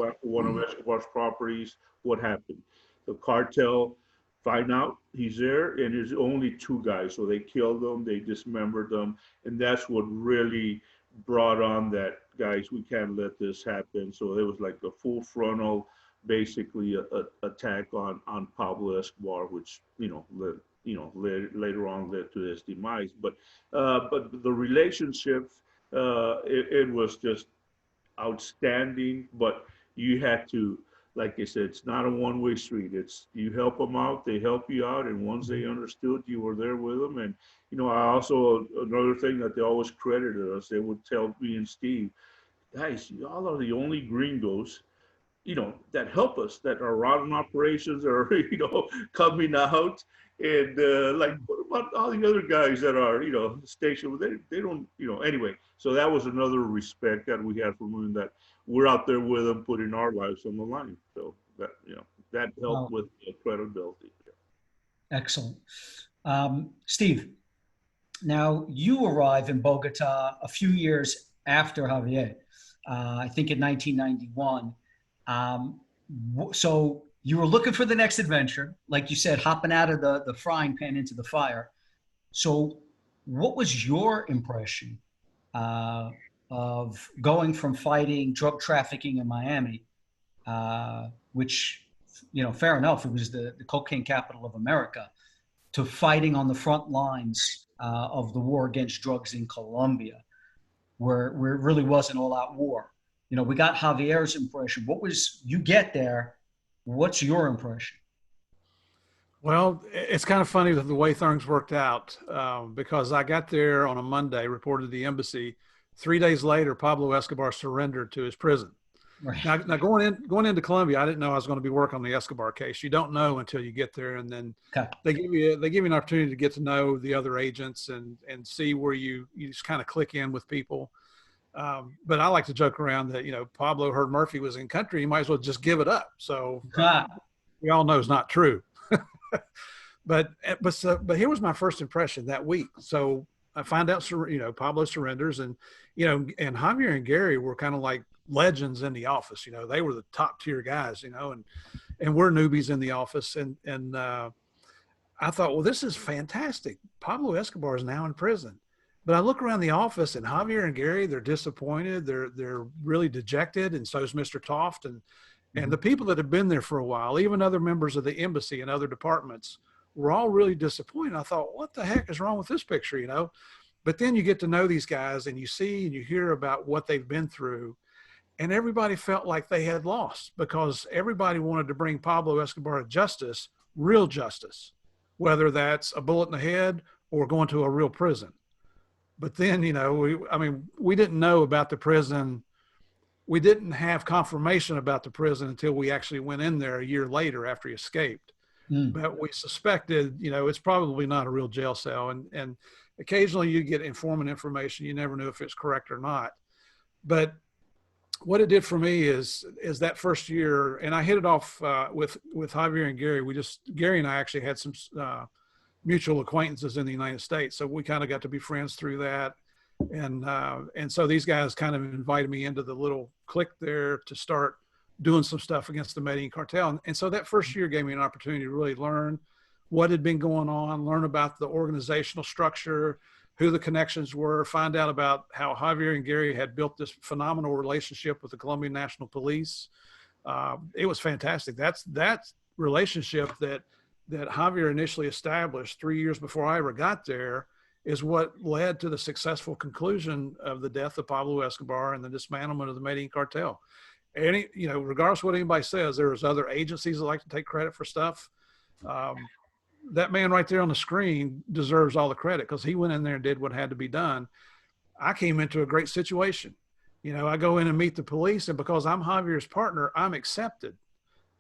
after one of Escobar's properties. What happened? The cartel find out he's there, and there's only 2 guys. So they killed them, they dismembered them. And that's what really brought on that, guys, we can't let this happen. So it was like a full frontal, basically attack on Pablo Escobar, which, later on led to his demise. But the relationships, it was just outstanding. But you had to like I said, it's not a one-way street. It's you help them out, they help you out, and once they understood, you were there with them. And I also another thing that they always credited us. They would tell me and Steve, guys, y'all are the only gringos, that help us, that are routing operations or, coming out. And like, what about all the other guys that are, stationed? They don't, anyway. So that was another respect that we had from them, that we're out there with them, putting our lives on the line. So that, that helped with credibility. Excellent. Steve, now you arrive in Bogota a few years after Javier, I think in 1991. So you were looking for the next adventure, like you said, hopping out of the frying pan into the fire. So what was your impression of going from fighting drug trafficking in Miami, which, fair enough, it was the cocaine capital of America, to fighting on the front lines of the war against drugs in Colombia, where it really was an all-out war? We got Javier's impression. You get there, what's your impression? Well, it's kind of funny the way things worked out, because I got there on a Monday, reported to the embassy. 3 days later, Pablo Escobar surrendered to his prison. Right. Now going into Colombia, I didn't know I was going to be working on the Escobar case. You don't know until you get there, and then they give you an opportunity to get to know the other agents and see where you just kind of click in with people. But I like to joke around that, Pablo heard Murphy was in country, he might as well just give it up. So we all know it's not true. But here was my first impression that week. So I find out, Pablo surrenders, and Javier and Gary were kind of like legends in the office. They were the top tier guys, and we're newbies in the office. And I thought, well, this is fantastic. Pablo Escobar is now in prison. But I look around the office, and Javier and Gary, they're disappointed. They're really dejected, and so is Mr. Toft. And the people that have been there for a while, even other members of the embassy and other departments, were all really disappointed. I thought, what the heck is wrong with this picture, But then you get to know these guys, and you see and you hear about what they've been through, and everybody felt like they had lost, because everybody wanted to bring Pablo Escobar to justice, real justice, whether that's a bullet in the head or going to a real prison. But then, we didn't know about the prison. We didn't have confirmation about the prison until we actually went in there a year later after he escaped. But we suspected, it's probably not a real jail cell. And occasionally you get informant information. You never knew if it's correct or not. But what it did for me is that first year, and I hit it off with Javier and Gary. Gary and I actually had some mutual acquaintances in the United States. So we kind of got to be friends through that. And so these guys kind of invited me into the little clique there to start doing some stuff against the Medellin Cartel. And so that first year gave me an opportunity to really learn what had been going on, learn about the organizational structure, who the connections were, find out about how Javier and Gary had built this phenomenal relationship with the Colombian National Police. It was fantastic. That relationship that Javier initially established 3 years before I ever got there is what led to the successful conclusion of the death of Pablo Escobar and the dismantlement of the Medellin Cartel. And, regardless of what anybody says, there's other agencies that like to take credit for stuff. That man right there on the screen deserves all the credit, because he went in there and did what had to be done. I came into a great situation. I go in and meet the police, and because I'm Javier's partner, I'm accepted.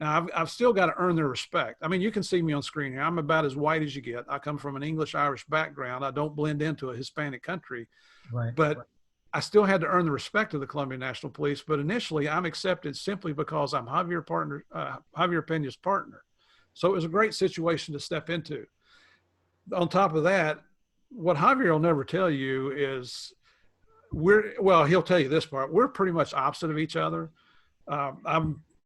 Now, I've still got to earn their respect. I mean, you can see me on screen here. I'm about as white as you get. I come from an English-Irish background. I don't blend into a Hispanic country. Right. But I still had to earn the respect of the Colombian National Police. But initially, I'm accepted simply because I'm Javier Pena's partner. So it was a great situation to step into. On top of that, what Javier will never tell you is he'll tell you this part. We're pretty much opposite of each other.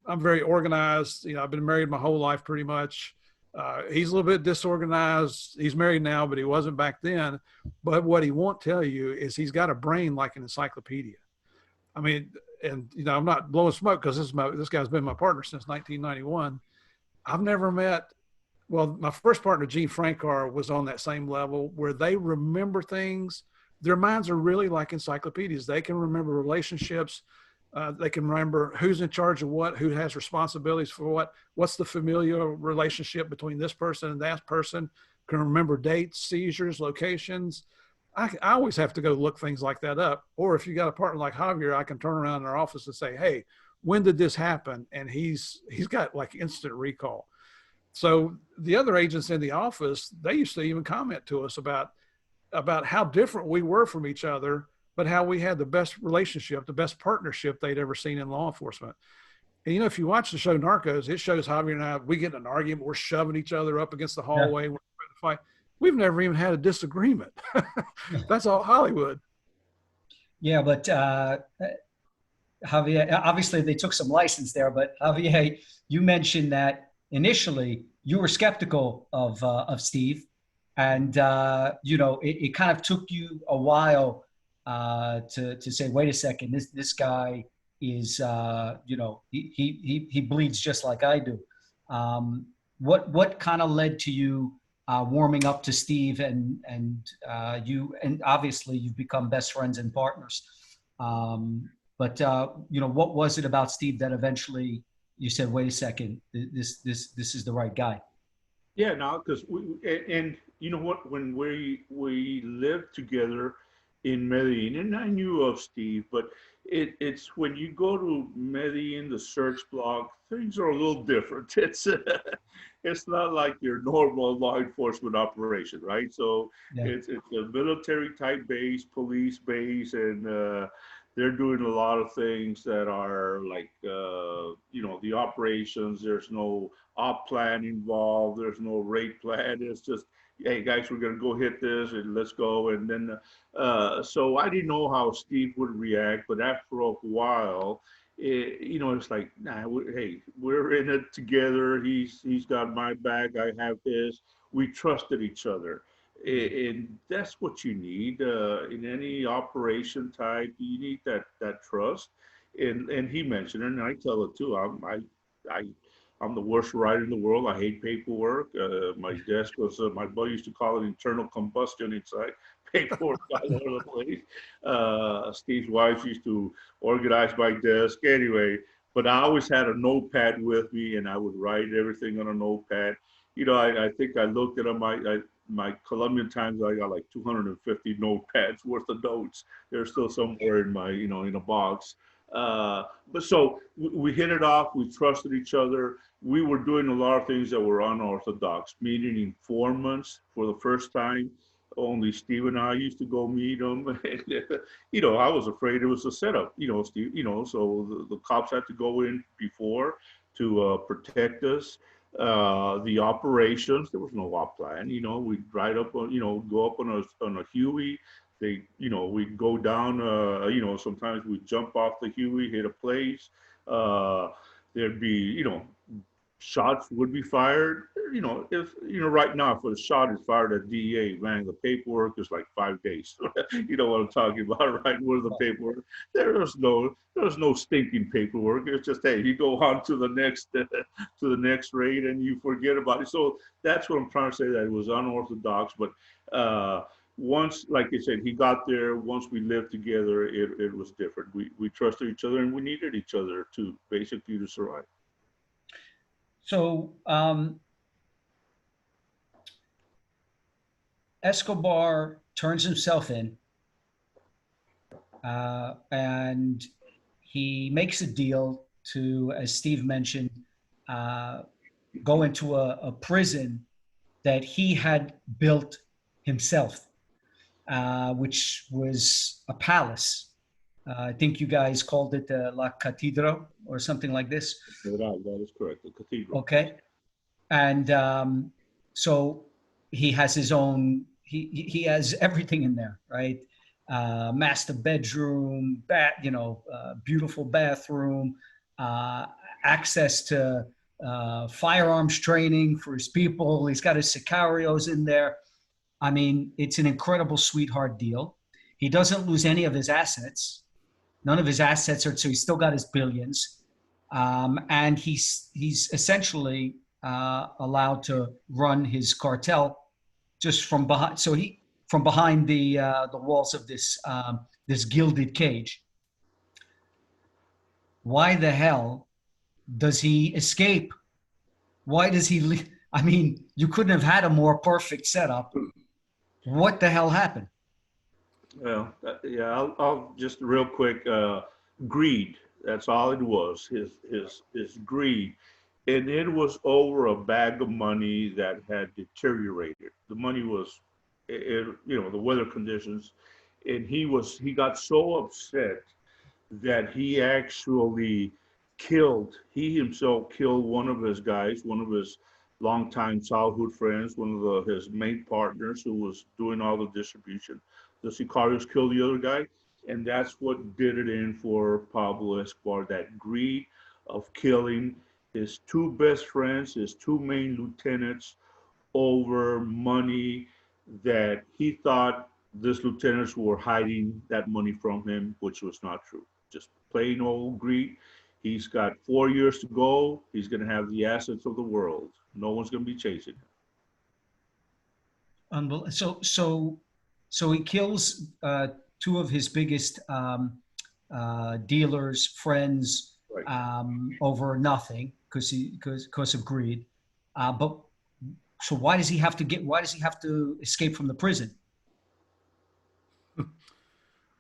I'm very organized. I've been married my whole life pretty much. He's a little bit disorganized. He's married now, but he wasn't back then. But what he won't tell you is he's got a brain like an encyclopedia. I mean, and I'm not blowing smoke, because this guy's been my partner since 1991. I've never met, my first partner, Gene Frankar, was on that same level where they remember things. Their minds are really like encyclopedias. They can remember relationships They can remember who's in charge of what, who has responsibilities for what, what's the familial relationship between this person and that person, can remember dates, seizures, locations. I always have to go look things like that up. Or if you got a partner like Javier, I can turn around in our office and say, hey, when did this happen? And he's got like instant recall. So the other agents in the office, they used to even comment to us about how different we were from each other, but how we had the best relationship, the best partnership they'd ever seen in law enforcement. And, you know, if you watch the show Narcos, it shows Javier and I, we get in an argument, we're shoving each other up against the hallway, yeah. We're trying to fight. We've never even had a disagreement. That's all Hollywood. Yeah, but Javier, obviously they took some license there, but Javier, you mentioned that initially you were skeptical of Steve, and you know, it kind of took you a while to say, wait a second, this guy is you know, he bleeds just like I do. What kind of led to you warming up to Steve, and you, and obviously you've become best friends and partners. But you know, what was it about Steve that eventually you said, wait a second, this is the right guy? Yeah, no, because and you know what, when we lived together in Medellin, and I knew of Steve, but it's when you go to Medellin, the search block, things are a little different. It's not like your normal law enforcement operation, right? So yeah. It's a military type base, police base, and they're doing a lot of things that are like, you know, the operations. There's no op plan involved. There's no raid plan. It's just, hey guys, we're gonna go hit this and let's go. And then, so I didn't know how Steve would react, but after a while, you know, it's like, nah, hey, we're in it together. He's got my back, I have his. We trusted each other, and that's what you need in any operation type. You need that trust. And he mentioned it, and I tell it too. I'm the worst writer in the world. I hate paperwork. My desk was, my buddy used to call it internal combustion inside. Paperwork all over the place. Steve's wife used to organize my desk anyway, but I always had a notepad with me, and I would write everything on a notepad. You know, I think I looked at my Columbian Times, I got like 250 notepads worth of notes. They're still somewhere in my, you know, in a box. But so we hit it off. We trusted each other. We were doing a lot of things that were unorthodox, meeting informants for the first time. Only Steve and I used to go meet them. You know, I was afraid it was a setup, you know, Steve, you know, so the cops had to go in before to protect us. The operations, there was no op plan, you know, we'd ride up on, you know, go up on a Huey. They, you know, we'd go down, you know, sometimes we'd jump off the Huey, hit a place. There'd be, you know, shots would be fired. You know, if, you know, right now, if a shot is fired at DEA, man, the paperwork is like 5 days. You know what I'm talking about, right? Where's the paperwork? There's no stinking paperwork. It's just, hey, you go on to the next raid and you forget about it. So that's what I'm trying to say, that it was unorthodox. But once, like I said, he got there, once we lived together, it was different. We trusted each other, and we needed each other to basically to survive. So Escobar turns himself in, and he makes a deal to, as Steve mentioned, go into a prison that he had built himself, which was a palace. I think you guys called it La Catedral or something like this. That is correct, the cathedral. Okay. And so he has his own, he has everything in there, right? Master bedroom, beautiful bathroom, access to firearms training for his people. He's got his sicarios in there. I mean, it's an incredible sweetheart deal. He doesn't lose any of his assets. None of his assets are, so he's still got his billions. And he's essentially allowed to run his cartel just from behind. So from behind the walls of this gilded cage. why the hell does he escape? Why does he leave? I mean, you couldn't have had a more perfect setup. What the hell happened? Well, yeah, I'll just real quick. Greed. That's all it was. His greed, and it was over a bag of money that had deteriorated. The money was, the weather conditions, and he got so upset that he actually he himself killed one of his guys, one of his longtime childhood friends, one of his main partners who was doing all the distribution. The sicarios killed the other guy, and that's what did it in for Pablo Escobar, that greed of killing his two best friends, his two main lieutenants, over money that he thought these lieutenants were hiding that money from him, which was not true. Just plain old greed. He's got 4 years to go. He's going to have the assets of the world. No one's going to be chasing him. So he kills two of his biggest dealers, friends, Right. over nothing because of greed. But so why does he have to escape from the prison?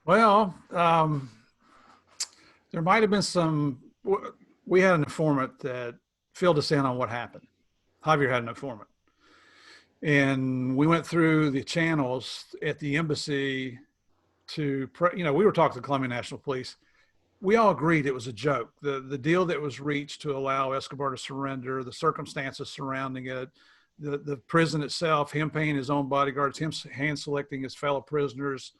Well, there might have been we had an informant that filled us in on what happened. Javier had an informant. And we went through the channels at the embassy we were talking to the Colombian National Police. We all agreed it was a joke. The deal that was reached to allow Escobar to surrender, the circumstances surrounding it, the prison itself, him paying his own bodyguards, him hand selecting his fellow prisoners,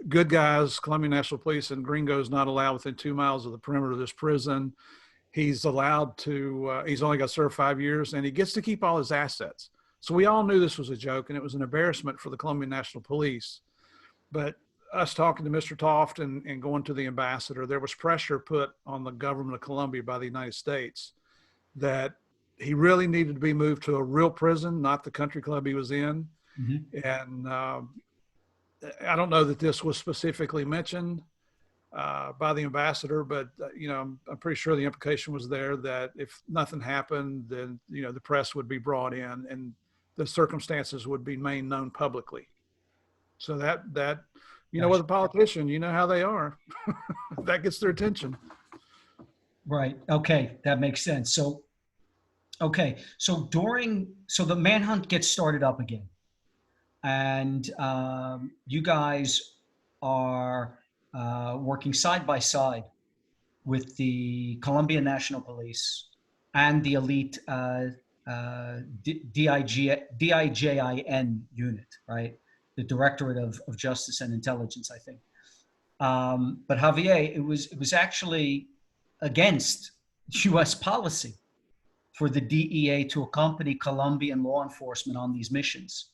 good guys, Colombian National Police and gringos not allowed within 2 miles of the perimeter of this prison. He's allowed to, he's only got to serve 5 years and he gets to keep all his assets. So we all knew this was a joke and it was an embarrassment for the Colombian National Police. But us talking to Mr. Toft and going to the ambassador, there was pressure put on the government of Colombia by the United States that he really needed to be moved to a real prison, not the country club he was in. Mm-hmm. And I don't know that this was specifically mentioned by the ambassador, but I'm pretty sure the implication was there that if nothing happened, then the press would be brought in and the circumstances would be made known publicly. So that with a politician, you know how they are. That gets their attention. Right. Okay, that makes sense. So the manhunt gets started up again, and you guys are working side by side with the Colombian National Police and the elite DIJIN unit, right? The Directorate of Justice and Intelligence, I think. But Javier, it was actually against U.S. policy for the DEA to accompany Colombian law enforcement on these missions,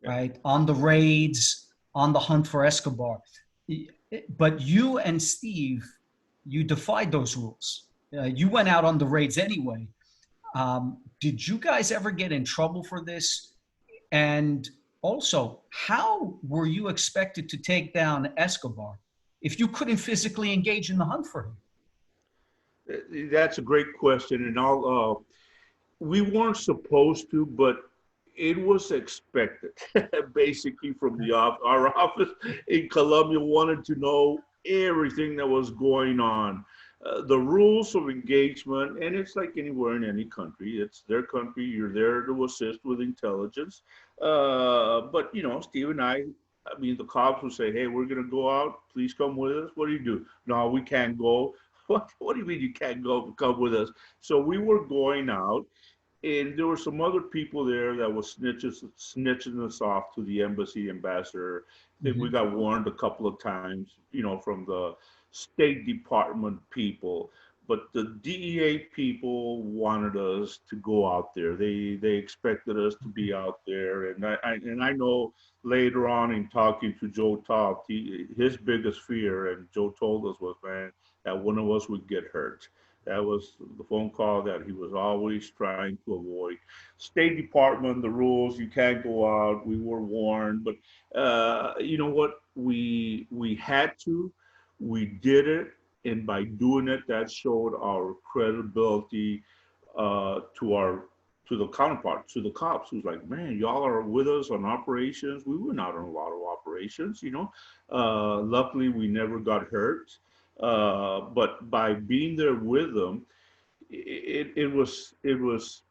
right? On the raids, on the hunt for Escobar. But you and Steve, you defied those rules. You went out on the raids anyway. Did you guys ever get in trouble for this? And also, how were you expected to take down Escobar if you couldn't physically engage in the hunt for him? That's a great question, and we weren't supposed to, but it was expected. Basically, from our office in Colombia wanted to know everything that was going on. The rules of engagement, and it's like anywhere in any country, it's their country, you're there to assist with intelligence. But Steve and I mean, the cops would say, hey, we're going to go out, please come with us. What do you do? No, we can't go. What do you mean you can't go? Come with us. So we were going out, and there were some other people there that was snitching us off to the embassy ambassador. I think we got warned a couple of times, from the State Department people, but the DEA people wanted us to go out there. They expected us to be out there, and I know later on in talking to Joe Toft, his biggest fear, and Joe told us, was, man, that one of us would get hurt. That was the phone call that he was always trying to avoid. State Department, the rules, you can't go out. We were warned, but you know what? We had to, we did it, and by doing it, that showed our credibility to the counterpart, to the cops, who's like, man, y'all are with us on operations. We were not on a lot of operations, you know. Luckily, we never got hurt, but by being there with them, it was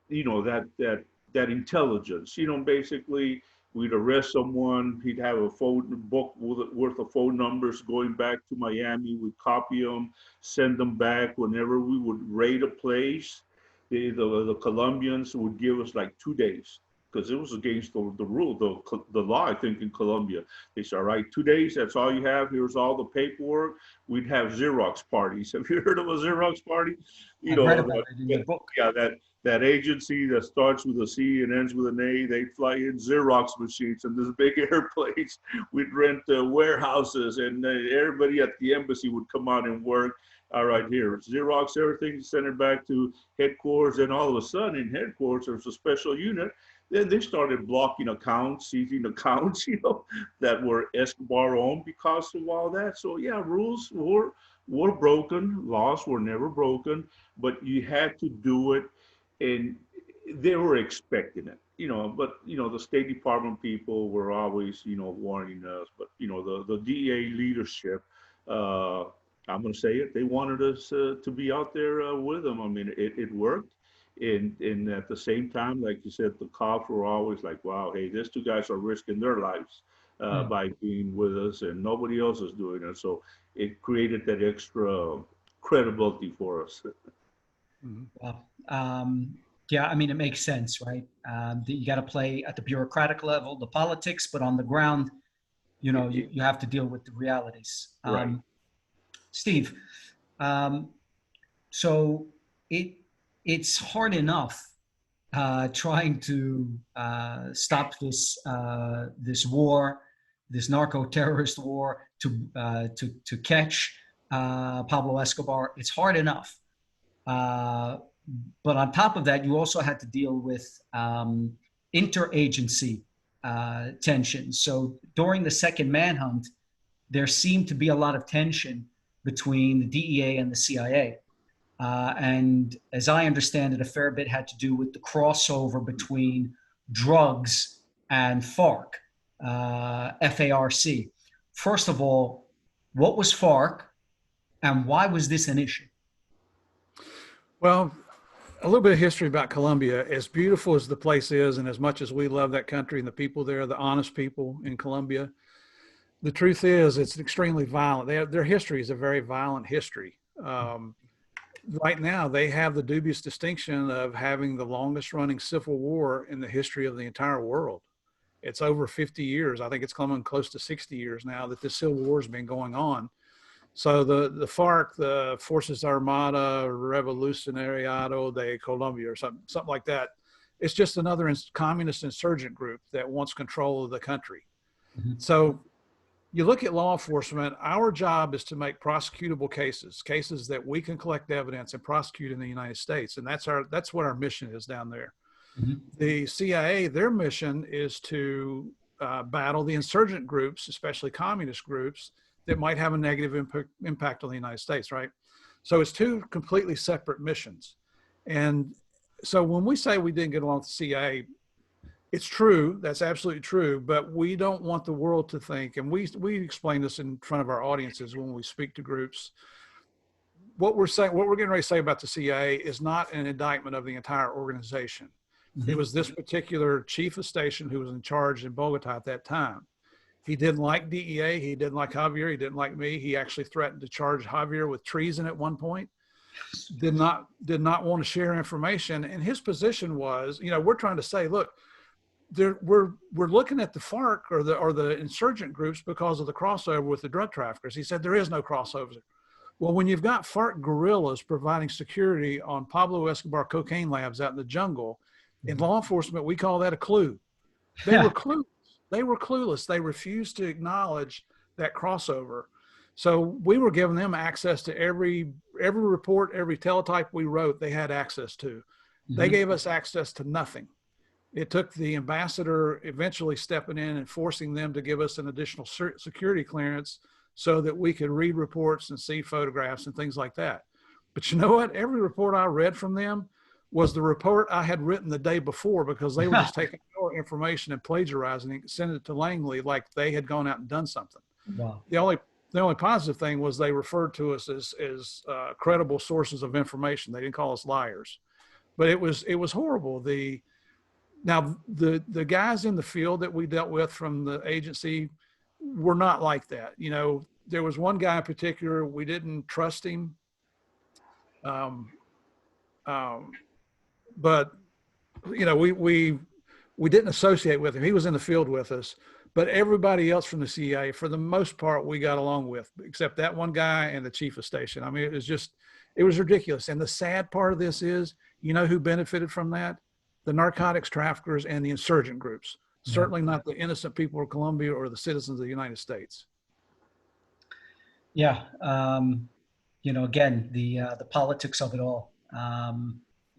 you know that intelligence, you know, basically we'd arrest someone, he'd have a phone book worth of phone numbers going back to Miami, we'd copy them, send them back. Whenever we would raid a place, the Colombians would give us like 2 days, because it was against the rule, the law, I think, in Colombia. They said, all right, 2 days, that's all you have. Here's all the paperwork. We'd have Xerox parties. Have you heard of a Xerox party? You know, read about it in your book. Yeah, that agency that starts with a C and ends with an A, they'd fly in Xerox machines and this big airplanes. We'd rent warehouses, and everybody at the embassy would come out and work. All right, here, Xerox everything, send it back to headquarters, and all of a sudden in headquarters, there's a special unit. Then they started blocking accounts, seizing accounts, you know, that were Escobar owned because of all that. So yeah, rules were broken, laws were never broken, but you had to do it, and they were expecting it, you know. But you know, the State Department people were always, you know, warning us. But you know, the DEA leadership, I'm going to say it, they wanted us to be out there with them. I mean, it worked. And at the same time, like you said, the cops were always like, wow, hey, these two guys are risking their lives by being with us, and nobody else is doing it. So it created that extra credibility for us. Well, yeah, I mean, it makes sense, right? You got to play at the bureaucratic level, the politics, but on the ground, you know, you have to deal with the realities. Right. Steve, so it's hard enough trying to stop this war, this narco-terrorist war, to catch Pablo Escobar. It's hard enough, but on top of that, you also had to deal with interagency tension. So during the second manhunt, there seemed to be a lot of tension between the DEA and the CIA. And as I understand it, a fair bit had to do with the crossover between drugs and FARC, FARC. First of all, what was FARC, and why was this an issue? Well, a little bit of history about Colombia. As beautiful as the place is, and as much as we love that country and the people there, the honest people in Colombia, the truth is it's extremely violent. Their history is a very violent history. Right now, they have the dubious distinction of having the longest running civil war in the history of the entire world. It's over 50 years. I think it's coming close to 60 years now that this civil war has been going on. So the FARC, the Fuerzas Armadas Revolucionario de Colombia, or something like that, it's just another communist insurgent group that wants control of the country. Mm-hmm. So you look at law enforcement, our job is to make prosecutable cases that we can collect evidence and prosecute in the United States. And that's what our mission is down there. Mm-hmm. The CIA, their mission is to battle the insurgent groups, especially communist groups, that might have a negative impact on the United States, right? So it's two completely separate missions. And so when we say we didn't get along with the CIA, it's true, that's absolutely true, but we don't want the world to think, and we explain this in front of our audiences when we speak to groups. What we're getting ready to say about the CIA is not an indictment of the entire organization. Mm-hmm. It was this particular chief of station who was in charge in Bogota at that time. He didn't like DEA, he didn't like Javier, he didn't like me. He actually threatened to charge Javier with treason at one point. Did not want to share information. And his position was, you know, we're trying to say, look, we're looking at the FARC or the insurgent groups because of the crossover with the drug traffickers. He said there is no crossover. Well, when you've got FARC guerrillas providing security on Pablo Escobar cocaine labs out in the jungle, in law enforcement, we call that a clue. They were clueless. They were clueless. They refused to acknowledge that crossover. So we were giving them access to every report, every teletype we wrote, they had access to. Mm-hmm. They gave us access to nothing. It took the ambassador eventually stepping in and forcing them to give us an additional security clearance so that we could read reports and see photographs and things like that. But you know what? Every report I read from them was the report I had written the day before, because they were just taking our information and plagiarizing it, sending it to Langley like they had gone out and done something. Wow. The only positive thing was they referred to us as credible sources of information. They didn't call us liars, but it was horrible. The guys in the field that we dealt with from the agency were not like that. You know, there was one guy in particular, we didn't trust him. But you know, we didn't associate with him. He was in the field with us, but everybody else from the CIA, for the most part, we got along with, except that one guy and the chief of station. I mean, it was ridiculous. And the sad part of this is, you know who benefited from that? The narcotics traffickers and the insurgent groups. Yeah. Certainly not the innocent people of Colombia or the citizens of the United States. Yeah. You know, again, the politics of it all.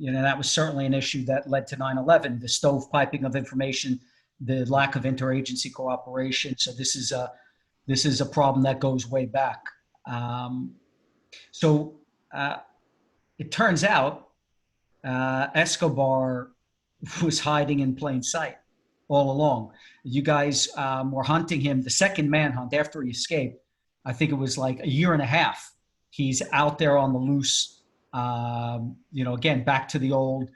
You know, that was certainly an issue that led to 9/11, the stovepiping of information, the lack of interagency cooperation. So this is a problem that goes way back. It turns out Escobar was hiding in plain sight all along. You guys were hunting him. The second manhunt after he escaped, I think it was like a year and a half. He's out there on the loose. You know, again, back to the old,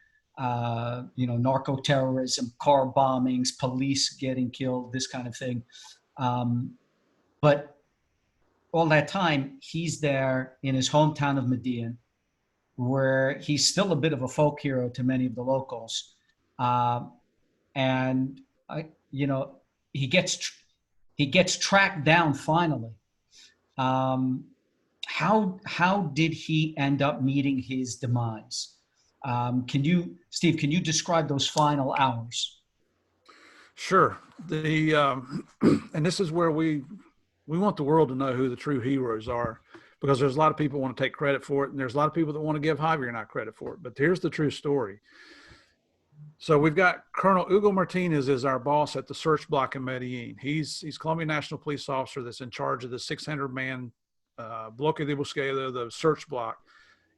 you know, narco-terrorism, car bombings, police getting killed, this kind of thing. But all that time, he's there in his hometown of Medellin, where he's still a bit of a folk hero to many of the locals. You know, he gets tracked down finally. How did he end up meeting his demise? Steve, can you describe those final hours? Sure. And this is where we want the world to know who the true heroes are, because there's a lot of people who want to take credit for it, and there's a lot of people that want to give Javier and I credit for it. But here's the true story. So we've got Colonel Hugo Martinez is our boss at the search block in Medellin. He's Colombian National Police officer that's in charge of the 600-man Bloque de Búsqueda, the search block.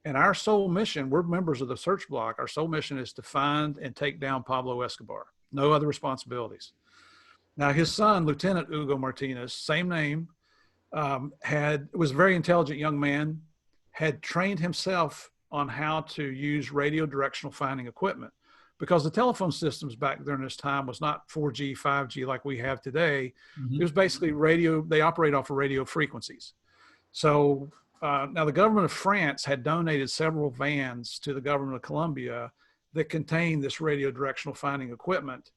And our sole mission, we're members of the search block, our sole mission is to find and take down Pablo Escobar. No other responsibilities. Now, his son, Lieutenant Hugo Martinez, same name, was a very intelligent young man, had trained himself on how to use radio directional finding equipment, because the telephone systems back during this time was not 4G, 5G like we have today. Mm-hmm. It was basically radio. They operate off of radio frequencies. So now the government of France had donated several vans to the government of Colombia that contained this radio directional finding equipment.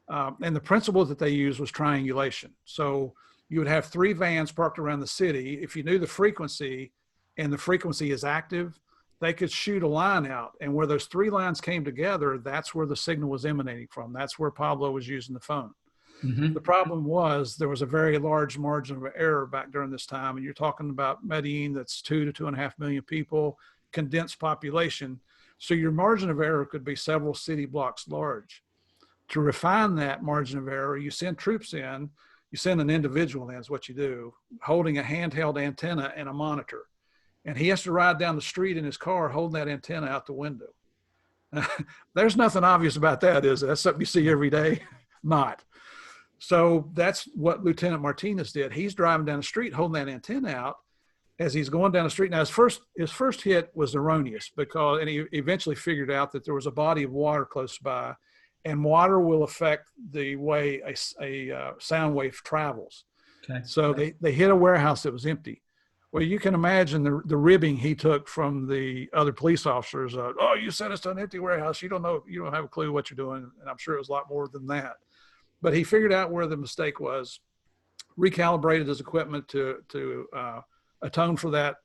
And the principle that they used was triangulation. So you would have 3 vans parked around the city. If you knew the frequency and the frequency is active, they could shoot a line out. And where those 3 lines came together, that's where the signal was emanating from. That's where Pablo was using the phone. Mm-hmm. The problem was there was a very large margin of error back during this time. And you're talking about Medellin, that's 2 to 2.5 million people, condensed population. So your margin of error could be several city blocks large. To refine that margin of error, you send troops in, you send an individual in, is what you do, holding a handheld antenna and a monitor. And he has to ride down the street in his car holding that antenna out the window. There's nothing obvious about that, is it? That's something you see every day? Not. So that's what Lieutenant Martinez did. He's driving down the street holding that antenna out as he's going down the street. Now, his first hit was erroneous, and he eventually figured out that there was a body of water close by, and water will affect the way a sound wave travels. Okay. So they hit a warehouse that was empty. Well, you can imagine the ribbing he took from the other police officers. Oh, you sent us to an empty warehouse. You don't have a clue what you're doing. And I'm sure it was a lot more than that. But he figured out where the mistake was, recalibrated his equipment to atone for that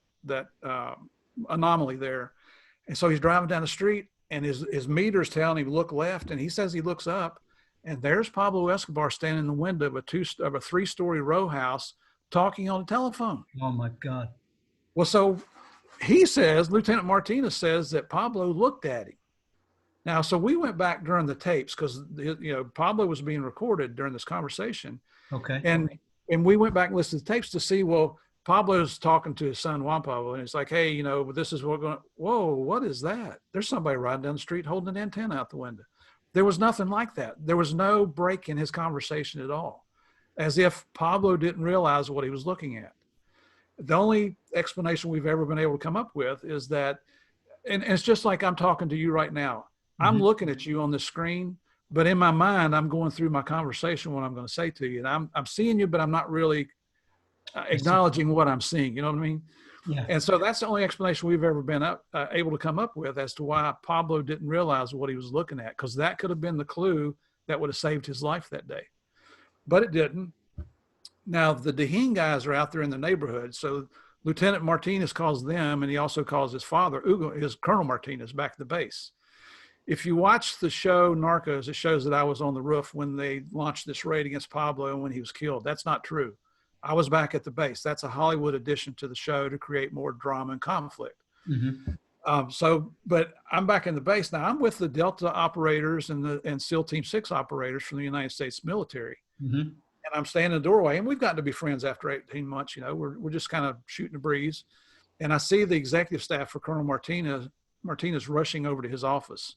anomaly there. And so he's driving down the street, and his meter's telling him look left, and he says he looks up, and there's Pablo Escobar standing in the window of a 3-story row house talking on the telephone. Oh my God. Well, so he says, Lieutenant Martinez says that Pablo looked at him. Now, so we went back during the tapes, because Pablo was being recorded during this conversation. Okay. And we went back and listened to the tapes to see, well, Pablo's talking to his son Juan Pablo, and it's like, hey, you know, this is what we're going. Whoa, what is that? There's somebody riding down the street holding an antenna out the window. There was nothing like that. There was no break in his conversation at all, as if Pablo didn't realize what he was looking at. The only explanation we've ever been able to come up with is that, and it's just like I'm talking to you right now. I'm looking at you on the screen, but in my mind, I'm going through my conversation, what I'm going to say to you. And I'm seeing you, but I'm not really acknowledging what I'm seeing. You know what I mean? Yeah. And so that's the only explanation we've ever been able to come up with as to why Pablo didn't realize what he was looking at, because that could have been the clue that would have saved his life that day. But it didn't. Now, the Dahin guys are out there in the neighborhood. So Lieutenant Martinez calls them, and he also calls his father, Hugo, his Colonel Martinez, back at the base. If you watch the show Narcos, it shows that I was on the roof when they launched this raid against Pablo and when he was killed. That's not true. I was back at the base. That's a Hollywood addition to the show to create more drama and conflict. But I'm back in the base now. I'm with the Delta operators and SEAL Team 6 operators from the United States military. And I'm standing in the doorway, and we've gotten to be friends after 18 months. You know, we're just kind of shooting a breeze. And I see the executive staff for Colonel Martinez rushing over to his office.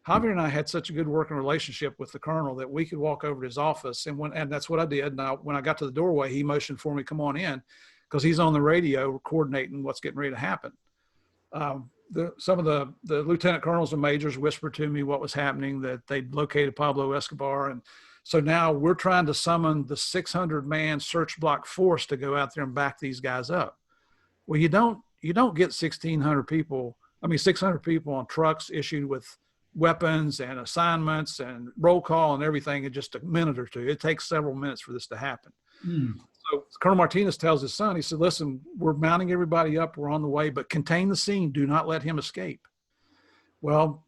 Javier and I had such a good working relationship with the colonel that we could walk over to his office, and that's what I did. And when I got to the doorway, he motioned for me, come on in, because he's on the radio coordinating what's getting ready to happen. Some of the lieutenant colonels and majors whispered to me what was happening, that they'd located Pablo Escobar. And so now we're trying to summon the 600-man search block force to go out there and back these guys up. Well, you don't get 600 people on trucks issued with weapons and assignments and roll call and everything in just a minute or two. It takes several minutes for this to happen. So Colonel Martinez tells his son, he said, listen, we're mounting everybody up. We're on the way, but contain the scene. Do not let him escape. Well,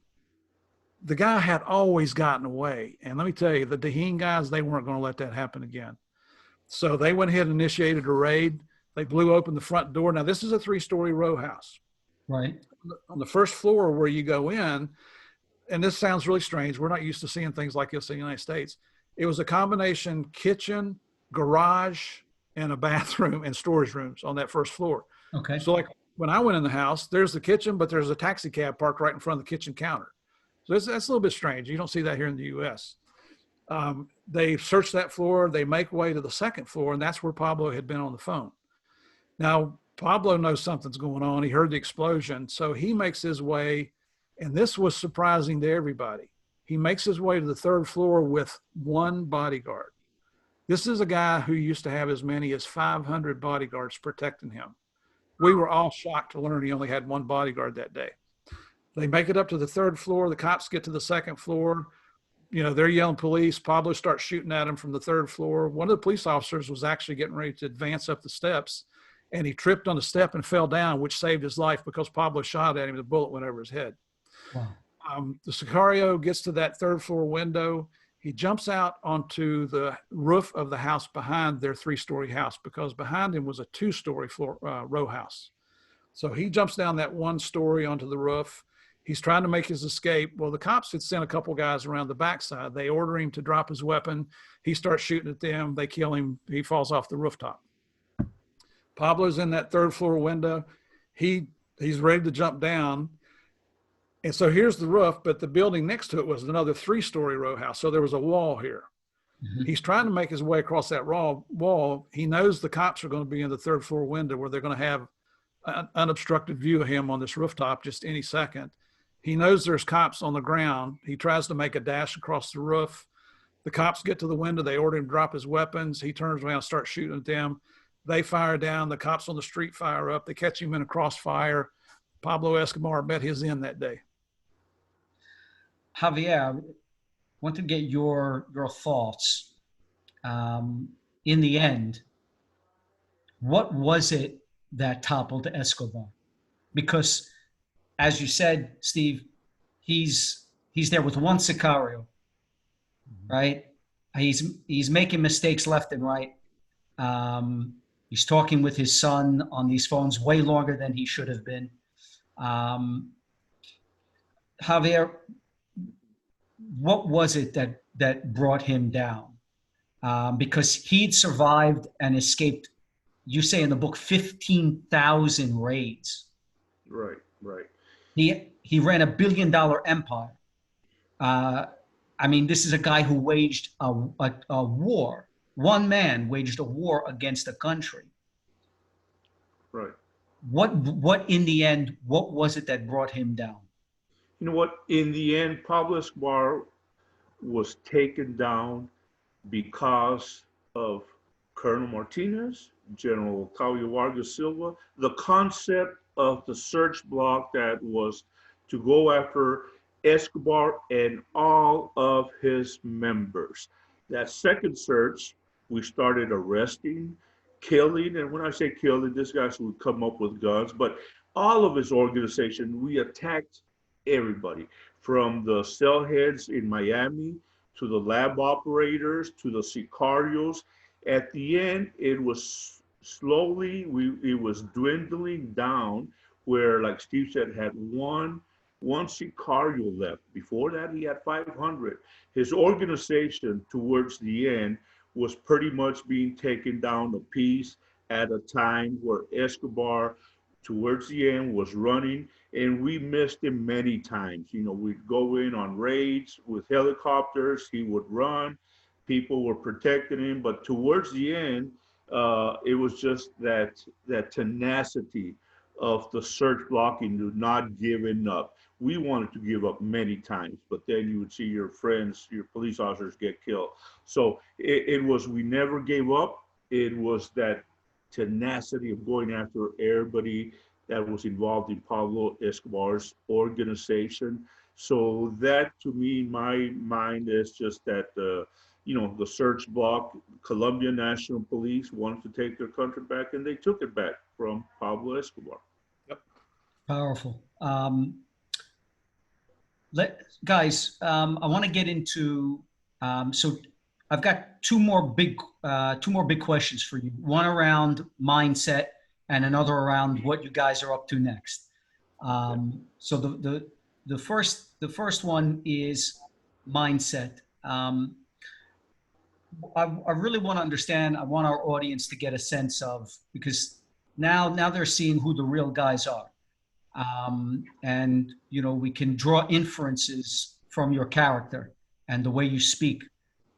the guy had always gotten away. And let me tell you, the Dahin guys, they weren't going to let that happen again. So they went ahead and initiated a raid. They blew open the front door. Now, this is a 3-story row house. Right. On the first floor where you go in, and this sounds really strange, we're not used to seeing things like this in the United States. It was a combination kitchen, garage, and a bathroom and storage rooms on that first floor. Okay. So like when I went in the house, there's the kitchen, but there's a taxi cab parked right in front of the kitchen counter. So that's a little bit strange. You don't see that here in the U.S. They search that floor. They make way to the second floor, and that's where Pablo had been on the phone. Now, Pablo knows something's going on. He heard the explosion, so he makes his way, and this was surprising to everybody. He makes his way to the third floor with one bodyguard. This is a guy who used to have as many as 500 bodyguards protecting him. We were all shocked to learn he only had one bodyguard that day. They make it up to the third floor. The cops get to the second floor. You know, they're yelling police. Pablo starts shooting at him from the third floor. One of the police officers was actually getting ready to advance up the steps, and he tripped on the step and fell down, which saved his life because Pablo shot at him. The bullet went over his head. Wow. The Sicario gets to that third floor window. He jumps out onto the roof of the house behind their 3-story house, because behind him was a 2-story row house. So he jumps down that 1 story onto the roof. He's trying to make his escape. Well, the cops had sent a couple guys around the backside. They order him to drop his weapon. He starts shooting at them. They kill him. He falls off the rooftop. Pablo's in that third floor window. He's ready to jump down. And so here's the roof, but the building next to it was another 3-story row house. So there was a wall here. He's trying to make his way across that wall. He knows the cops are going to be in the third floor window where they're going to have an unobstructed view of him on this rooftop just any second. He knows there's cops on the ground. He tries to make a dash across the roof. The cops get to the window. They order him to drop his weapons. He turns around and starts shooting at them. They fire down. The cops on the street fire up. They catch him in a crossfire. Pablo Escobar met his end that day. Javier, I want to get your thoughts. In the end, what was it that toppled Escobar? Because, as you said, Steve, he's there with one Sicario, right? He's making mistakes left and right. He's talking with his son on these phones way longer than he should have been. Javier, what was it that brought him down? Because he'd survived and escaped you say in the book, 15,000 raids. Right, right. He ran a billion-dollar empire. I mean, this is a guy who waged a war. One man waged a war against a country. Right. What in the end, what was it that brought him down? You know what? In the end, Pablo Escobar was taken down because of Colonel Martinez, General Octavio Vargas Silva, the concept of the search block that was to go after Escobar and all of his members. That second search, we started arresting, killing, and when I say killing, this guy would come up with guns, but all of his organization, we attacked everybody, from the cell heads in Miami to the lab operators to the sicarios. At the end, it was slowly, it was dwindling down where, like Steve said, had one sicario left. Before that, he had 500. His organization towards the end was pretty much being taken down a piece at a time, where Escobar towards the end was running, and we missed him many times. You know, we'd go in on raids with helicopters, he would run, people were protecting him, but towards the end, it was just that tenacity of the search blocking, to not giving up. We wanted to give up many times, but then you would see your friends, your police officers get killed. So it was, we never gave up. It was that tenacity of going after everybody that was involved in Pablo Escobar's organization. So that, to me, in my mind, is just that, you know, the search block, Colombian National Police wanted to take their country back, and they took it back from Pablo Escobar. Yep. Powerful. Guys, I want to get into, so I've got two more big questions for you. One around mindset and another around what you guys are up to next. So the first one is mindset. I really want to understand. I want our audience to get a sense of, because now they're seeing who the real guys are. And, you know, we can draw inferences from your character and the way you speak,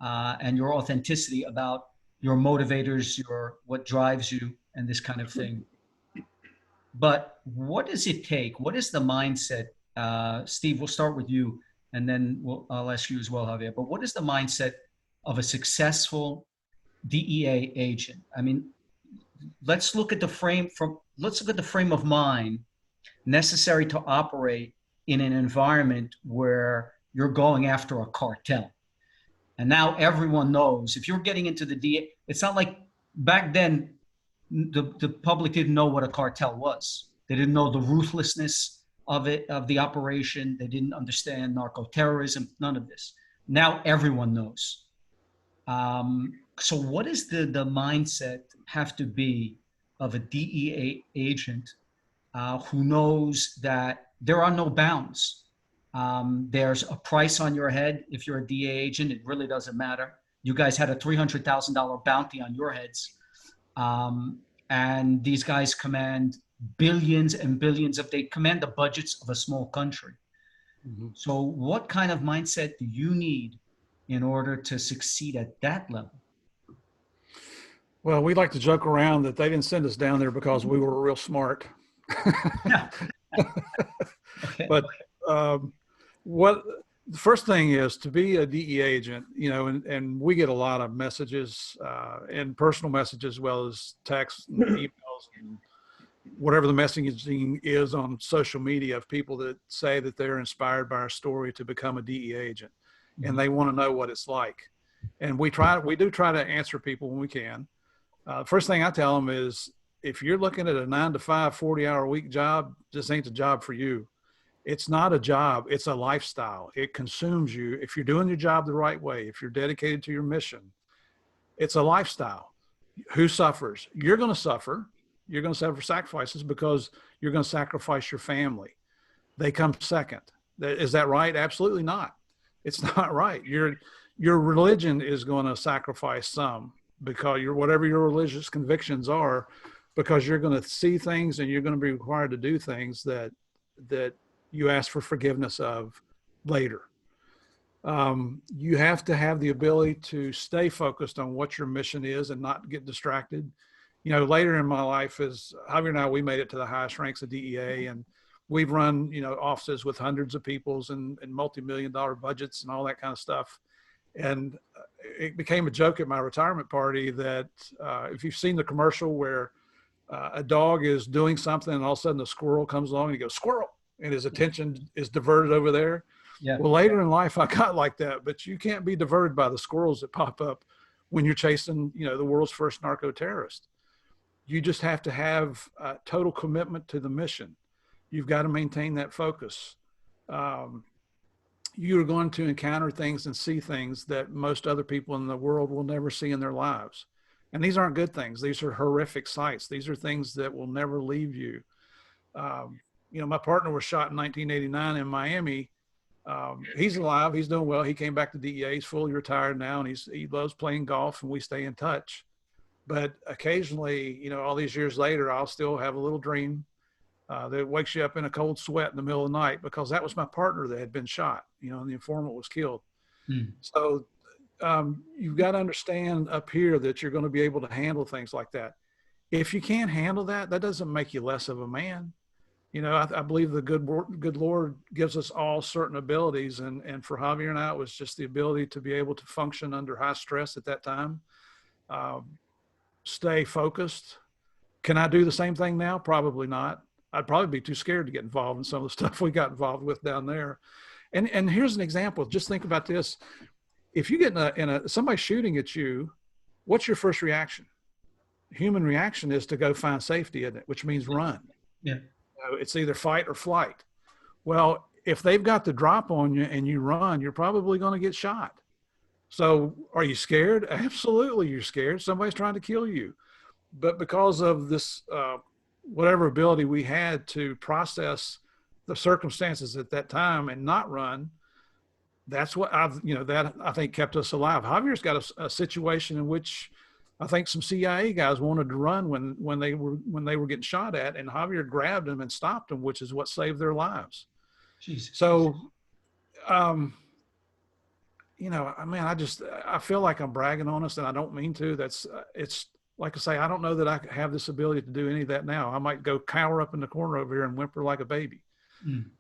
and your authenticity about your motivators, what drives you, and this kind of thing. But what does it take? What is the mindset? Steve, we'll start with you, and then I'll ask you as well, Javier. But what is the mindset of a successful DEA agent? I mean, let's look at the frame of mind necessary to operate in an environment where you're going after a cartel. And now everyone knows, if you're getting into the DEA, it's not like back then the public didn't know what a cartel was. They didn't know the ruthlessness of the operation. They didn't understand narco-terrorism, none of this. Now everyone knows. So what does the mindset have to be of a DEA agent who knows that there are no bounds? There's a price on your head. If you're a DEA agent, it really doesn't matter. You guys had a $300,000 bounty on your heads. And these guys command billions and billions they command the budgets of a small country. Mm-hmm. So what kind of mindset do you need in order to succeed at that level? Well, we like to joke around that they didn't send us down there because we were real smart. Okay. But what the first thing is to be a DEA agent, you know, and we get a lot of messages and personal messages, as well as texts and emails and whatever the messaging is on social media, of people that say that they're inspired by our story to become a DEA agent, and they want to know what it's like. And we do try to answer people when we can. First thing I tell them is, if you're looking at a 9-to-5, 40-hour-a-week job, this ain't the job for you. It's not a job. It's a lifestyle. It consumes you. If you're doing your job the right way, if you're dedicated to your mission, it's a lifestyle. Who suffers? You're going to suffer. You're going to suffer sacrifices because you're going to sacrifice your family. They come second. Is that right? Absolutely not. It's not right. Your religion is going to sacrifice some. because whatever your religious convictions are, because you're going to see things and you're going to be required to do things that you ask for forgiveness of later. You have to have the ability to stay focused on what your mission is and not get distracted. You know, later in my life, as Javier and I, we made it to the highest ranks of DEA, and we've run, you know, offices with hundreds of peoples and multi-million-dollar budgets and all that kind of stuff. And it became a joke at my retirement party that if you've seen the commercial where a dog is doing something and all of a sudden a squirrel comes along and he goes, squirrel, and his attention is diverted over there. Yeah. Well, later in life, I got like that, but you can't be diverted by the squirrels that pop up when you're chasing, you know, the world's first narco-terrorist. You just have to have a total commitment to the mission. You've got to maintain that focus. You're going to encounter things and see things that most other people in the world will never see in their lives. And these aren't good things. These are horrific sights. These are things that will never leave you. You know, my partner was shot in 1989 in Miami. He's alive. He's doing well. He came back to DEA. He's fully retired now, and he loves playing golf, and we stay in touch. But occasionally, you know, all these years later, I'll still have a little dream that wakes you up in a cold sweat in the middle of the night, because that was my partner that had been shot, you know, and the informant was killed. So you've got to understand up here that you're going to be able to handle things like that. If you can't handle that, that doesn't make you less of a man. You know, I believe the good Lord gives us all certain abilities. And for Javier and I, it was just the ability to be able to function under high stress at that time. Stay focused. Can I do the same thing now? Probably not. I'd probably be too scared to get involved in some of the stuff we got involved with down there. And here's an example. Just think about this. If you get somebody shooting at you, what's your first reaction? Human reaction is to go find safety, isn't it? Which means run. Yeah. It's either fight or flight. Well, if they've got the drop on you and you run, you're probably going to get shot. So are you scared? Absolutely, you're scared. Somebody's trying to kill you. But because of this, whatever ability we had to process the circumstances at that time and not run, that's what that I think kept us alive. Javier's got a situation in which I think some CIA guys wanted to run when they were getting shot at, and Javier grabbed them and stopped them, which is what saved their lives. Jesus. So, you know, I mean, I feel like I'm bragging on us, and I don't mean to. It's like I say, I don't know that I have this ability to do any of that now. I might go cower up in the corner over here and whimper like a baby.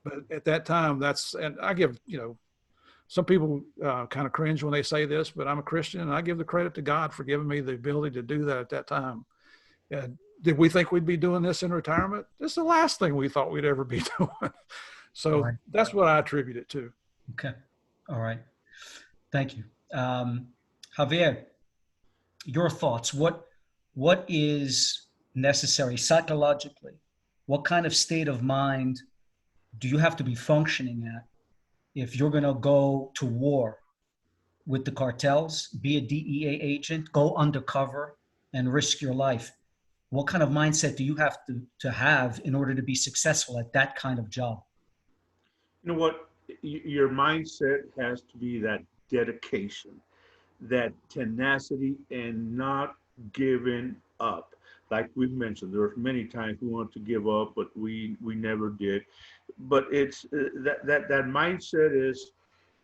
But at that time, and I give, you know, some people kind of cringe when they say this, but I'm a Christian, and I give the credit to God for giving me the ability to do that at that time. Did we think we'd be doing this in retirement? This is the last thing we thought we'd ever be doing. So right. That's what I attribute it to. Okay. All right. Thank you. Javier, your thoughts. What is necessary psychologically? What kind of state of mind do you have to be functioning at if you're going to go to war with the cartels, be a DEA agent, go undercover and risk your life? What kind of mindset do you have to have in order to be successful at that kind of job? You know what? Your mindset has to be that dedication, that tenacity, and not giving up. Like we've mentioned, there were many times we wanted to give up, but we never did. But it's that mindset is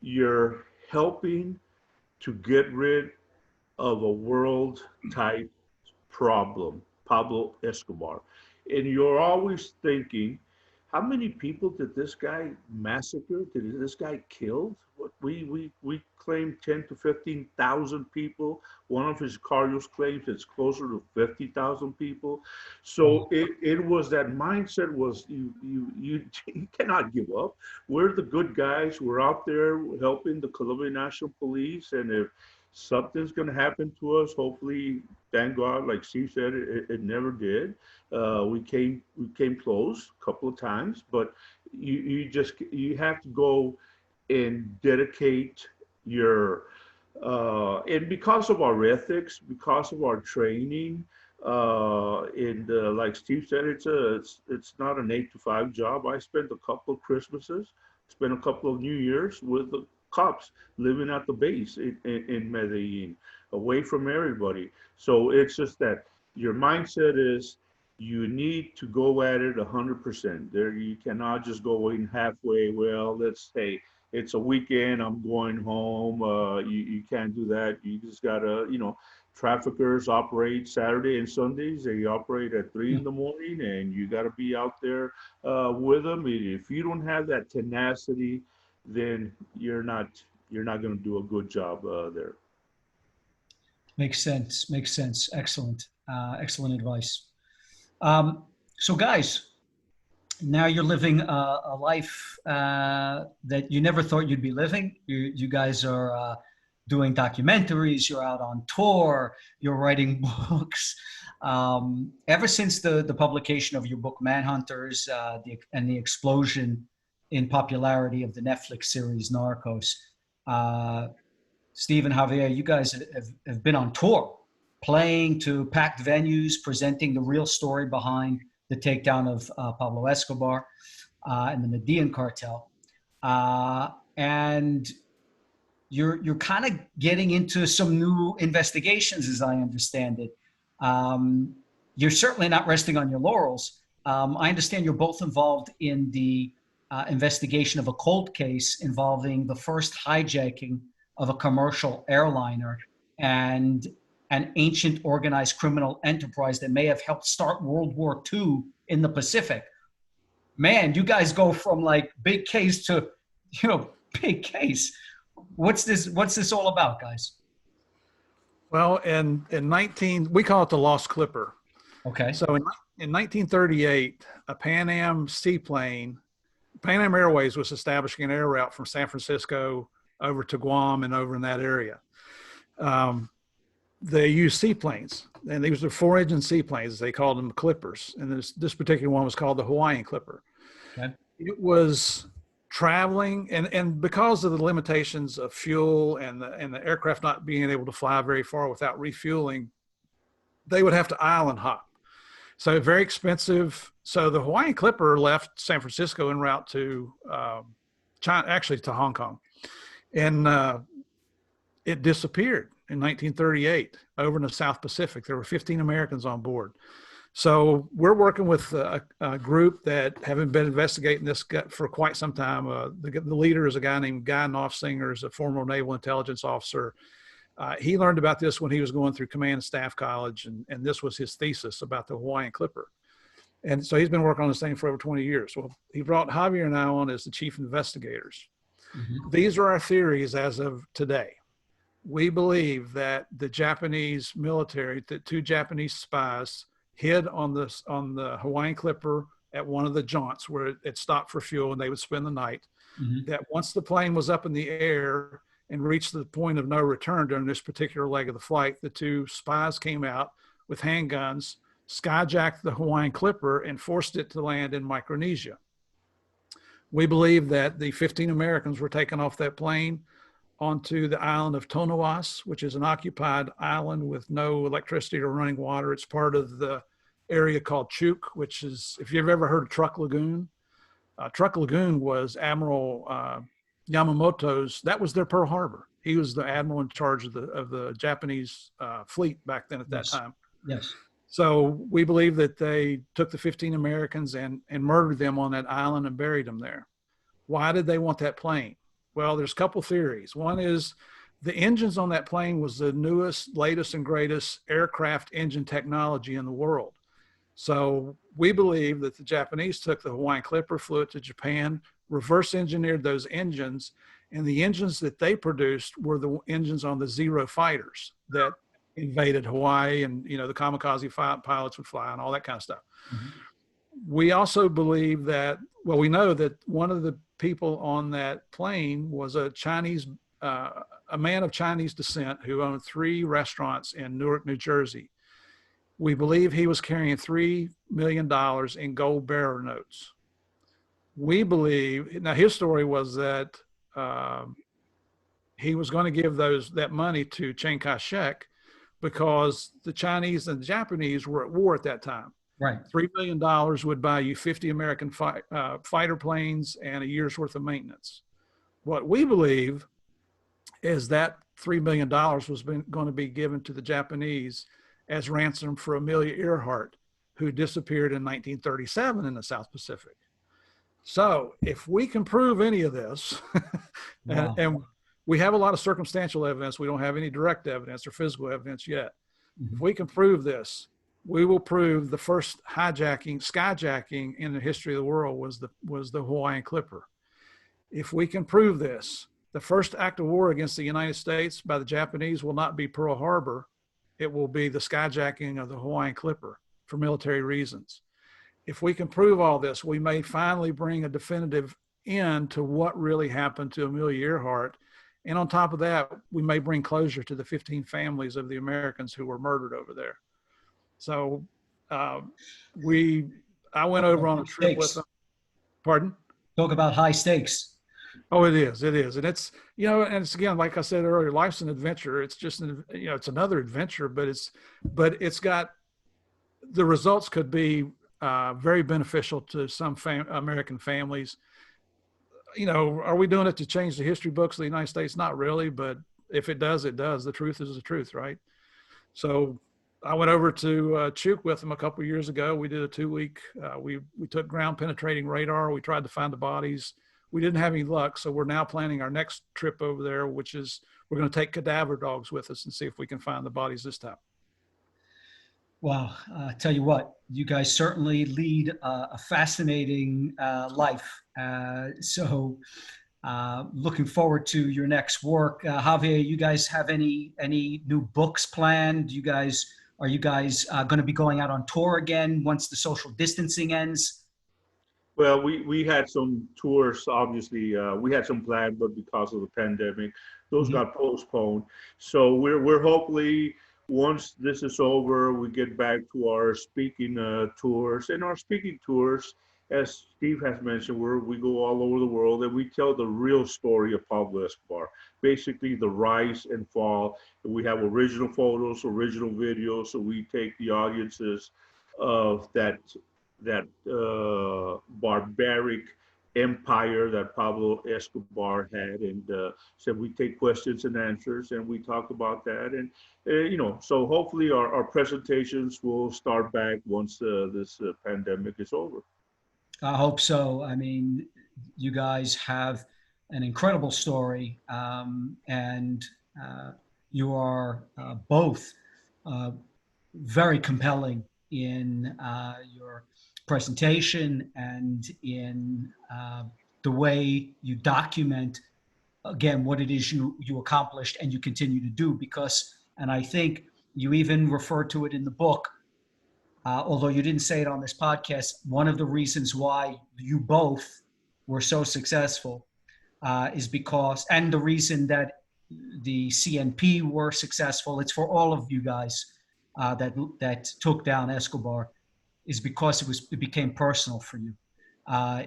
you're helping to get rid of a world type problem, Pablo Escobar. And you're always thinking, how many people did this guy massacre? Did this guy kill? We claim 10 to 15,000 people. One of his carriers claims it's closer to 50,000 people. So it was that mindset was you cannot give up. We're the good guys. We're out there helping the Colombian National Police, and if something's going to happen to us, hopefully, thank God, like Steve said, it never did. We came close a couple of times, but you have to go and dedicate your and because of our ethics, because of our training, and like Steve said, it's not an 8 to 5 job. I spent a couple of Christmases, spent a couple of New Years with the cops living at the base in Medellin. away from everybody. So it's just that your mindset is you need to go at it 100%. There, you cannot just go in halfway. Well, let's say it's a weekend, I'm going home. You can't do that. You just gotta, traffickers operate Saturday and Sundays. They operate at 3 in the morning, and you got to be out there with them. If you don't have that tenacity, then you're not going to do a good job there. Makes sense. Makes sense. Excellent. Excellent advice. So, guys, now you're living a life that you never thought you'd be living. You guys are doing documentaries. You're out on tour. You're writing books. Ever since the publication of your book, Manhunters, and the explosion in popularity of the Netflix series Narcos, Steve and Javier, you guys have been on tour, playing to packed venues, presenting the real story behind the takedown of Pablo Escobar and the Medellin Cartel. And you're kind of getting into some new investigations, as I understand it. You're certainly not resting on your laurels. I understand you're both involved in the investigation of a cold case involving the first hijacking of a commercial airliner and an ancient organized criminal enterprise that may have helped start World War II in the Pacific. Man, you guys go from like big case to, big case. What's this all about, guys? Well, in we call it the Lost Clipper. Okay. So in 1938, a Pan Am seaplane, Pan Am Airways was establishing an air route from San Francisco over to Guam and over in that area. They used seaplanes, and these were 4-engine seaplanes. They called them Clippers, and this particular one was called the Hawaiian Clipper. Okay. It was traveling, and because of the limitations of fuel and the aircraft not being able to fly very far without refueling, they would have to island hop. So very expensive. So the Hawaiian Clipper left San Francisco en route to China, actually to Hong Kong, and it disappeared in 1938 over in the South Pacific. There were 15 Americans on board. So we're working with a group that haven't been investigating this for quite some time. The leader is a guy named Guy Knopfsinger, is a former naval intelligence officer. He learned about this when he was going through Command and Staff College, and this was his thesis about the Hawaiian Clipper. And so he's been working on this thing for over 20 years. Well, he brought Javier and I on as the chief investigators. Mm-hmm. These are our theories as of today. We believe that the Japanese military, the 2 Japanese spies, hid on the Hawaiian Clipper at one of the jaunts where it stopped for fuel, and they would spend the night. Mm-hmm. That once the plane was up in the air and reached the point of no return during this particular leg of the flight, the 2 spies came out with handguns, skyjacked the Hawaiian Clipper, and forced it to land in Micronesia. We believe that the 15 Americans were taken off that plane onto the island of Tonowas, which is an occupied island with no electricity or running water. It's part of the area called Chuuk, which is, if you've ever heard of Truk Lagoon, Truk Lagoon was Admiral Yamamoto's, that was their Pearl Harbor. He was the admiral in charge of the Japanese fleet back then at that time. Yes. So we believe that they took the 15 Americans and murdered them on that island and buried them there. Why did they want that plane? Well, there's a couple theories. One is the engines on that plane was the newest, latest, and greatest aircraft engine technology in the world. So we believe that the Japanese took the Hawaiian Clipper, flew it to Japan, reverse engineered those engines, and the engines that they produced were the engines on the Zero fighters that invaded Hawaii, and the kamikaze pilots would fly and all that kind of stuff. Mm-hmm. We also believe that, well, we know that one of the people on that plane was a man of Chinese descent who owned 3 restaurants in Newark, New Jersey. We believe he was carrying $3 million in gold bearer notes. We believe, now his story was that he was going to give that money to Chiang Kai-shek because the Chinese and the Japanese were at war at that time. Right. $3 million would buy you 50 American fighter planes and a year's worth of maintenance. What we believe is that $3 million was going to be given to the Japanese as ransom for Amelia Earhart, who disappeared in 1937 in the South Pacific. So if we can prove any of this, Wow. and we have a lot of circumstantial evidence, we don't have any direct evidence or physical evidence yet. If we can prove this, we will prove the first skyjacking in the history of the world was the Hawaiian Clipper. If we can prove this, the first act of war against the United States by the Japanese will not be Pearl Harbor. It will be the skyjacking of the Hawaiian Clipper for military reasons. If we can prove all this, we may finally bring a definitive end to what really happened to Amelia Earhart. And on top of that, we may bring closure to the 15 families of the Americans who were murdered over there. So I went over on a trip with them. Pardon? Talk about high stakes. Oh, it is. And it's, and it's, again, like I said earlier, life's an adventure. It's just, it's another adventure, but it's got, the results could be very beneficial to some American families. Are we doing it to change the history books of the United States? Not really, but if it does, it does. The truth is the truth, right? So I went over to Chuk with them a couple of years ago. We did a 2-week, we took ground penetrating radar. We tried to find the bodies. We didn't have any luck. So we're now planning our next trip over there, which is we're going to take cadaver dogs with us and see if we can find the bodies this time. Well, tell you what, you guys certainly lead a fascinating life. So looking forward to your next work. Javier, you guys have any new books planned? Are you guys going to be going out on tour again once the social distancing ends? Well, we had some tours, obviously. We had some planned, but because of the pandemic, those got postponed. So we're hopefully, once this is over, we get back to our speaking tours. And our speaking tours, as Steve has mentioned, we go all over the world and we tell the real story of Pablo Escobar, basically the rise and fall. We have original photos, original videos, so we take the audiences of that barbaric empire that Pablo Escobar had, and so we take questions and answers and we talk about that, and so hopefully our presentations will start back once this pandemic is over. I hope so. I mean, you guys have an incredible story, and you are both very compelling in your presentation and in the way you document, again, what it is you accomplished and you continue to do. Because, and I think you even refer to it in the book, although you didn't say it on this podcast, one of the reasons why you both were so successful is because, and the reason that the CNP were successful, it's for all of you guys that took down Escobar, is because it became personal for you.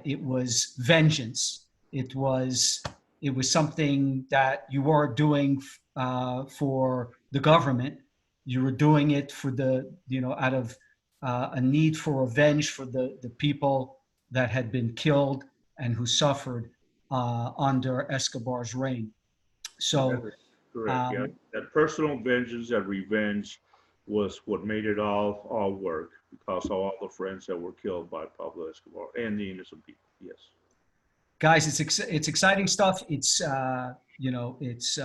It was vengeance. It was something that you weren't doing for the government. You were doing it for out of a need for revenge for the people that had been killed and who suffered under Escobar's reign. So, that is correct. Yeah, that personal vengeance, that revenge, was what made it all work, because of all the friends that were killed by Pablo Escobar and the innocent people. Yes, guys, it's exciting stuff. It's it's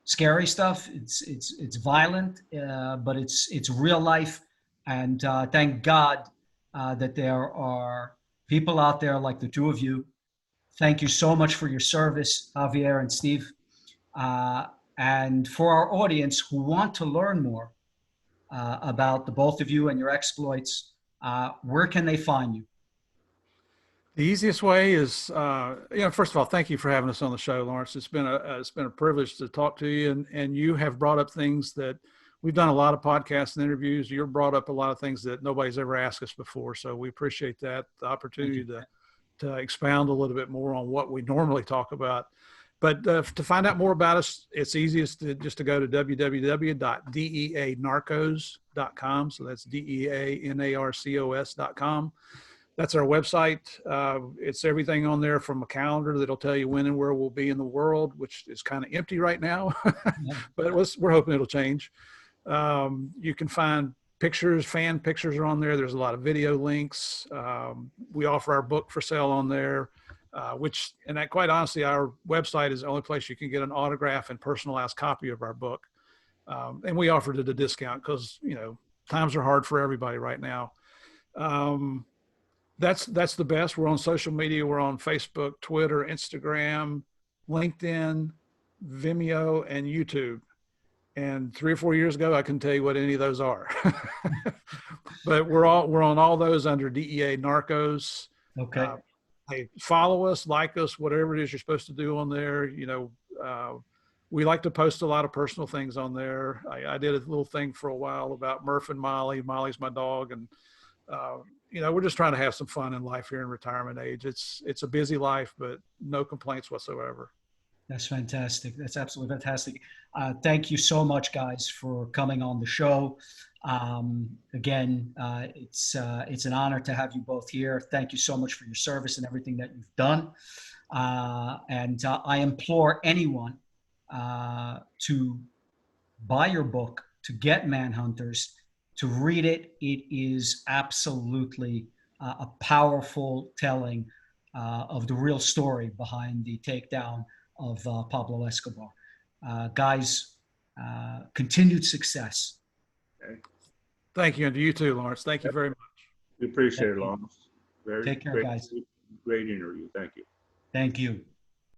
scary stuff. It's violent, but it's real life. And thank God that there are people out there like the two of you. Thank you so much for your service, Javier and Steve. And for our audience who want to learn more about the both of you and your exploits, where can they find you? The easiest way is, first of all, thank you for having us on the show, Lawrence. It's been a privilege to talk to you, and you have brought up things that we've done a lot of podcasts and interviews. You've brought up a lot of things that nobody's ever asked us before. So we appreciate that, the opportunity to expound a little bit more on what we normally talk about. But to find out more about us, it's easiest just to go to www.deanarcos.com. So that's DEANARCOS.com. That's our website. It's everything on there from a calendar that'll tell you when and where we'll be in the world, which is kind of empty right now, but we're hoping it'll change. You can find pictures, fan pictures are on there. There's a lot of video links. We offer our book for sale on there, and that, quite honestly, our website is the only place you can get an autograph and personalized copy of our book. And we offered it at a discount because, you know, times are hard for everybody right now. That's the best. We're on social media. We're on Facebook, Twitter, Instagram, LinkedIn, Vimeo, and YouTube. And 3 or 4 years ago, I couldn't tell you what any of those are. But we're on all those under DEA Narcos. Okay. Hey, follow us, like us, whatever it is you're supposed to do on there. You know, we like to post a lot of personal things on there. I did a little thing for a while about Murph and Molly. Molly's my dog, and you know, we're just trying to have some fun in life here in retirement age. It's a busy life, but no complaints whatsoever. That's fantastic. That's absolutely fantastic. Thank you so much, guys, for coming on the show. Again, it's an honor to have you both here. Thank you so much for your service and everything that you've done. And I implore anyone to buy your book, to get Manhunters, to read it. It is absolutely a powerful telling of the real story behind the takedown of Pablo Escobar. Guys, continued success. Okay. Thank you, and to you too, Lawrence. Thank you very much. We appreciate it, Lawrence. Take care, great, guys. Great interview. Thank you. Thank you.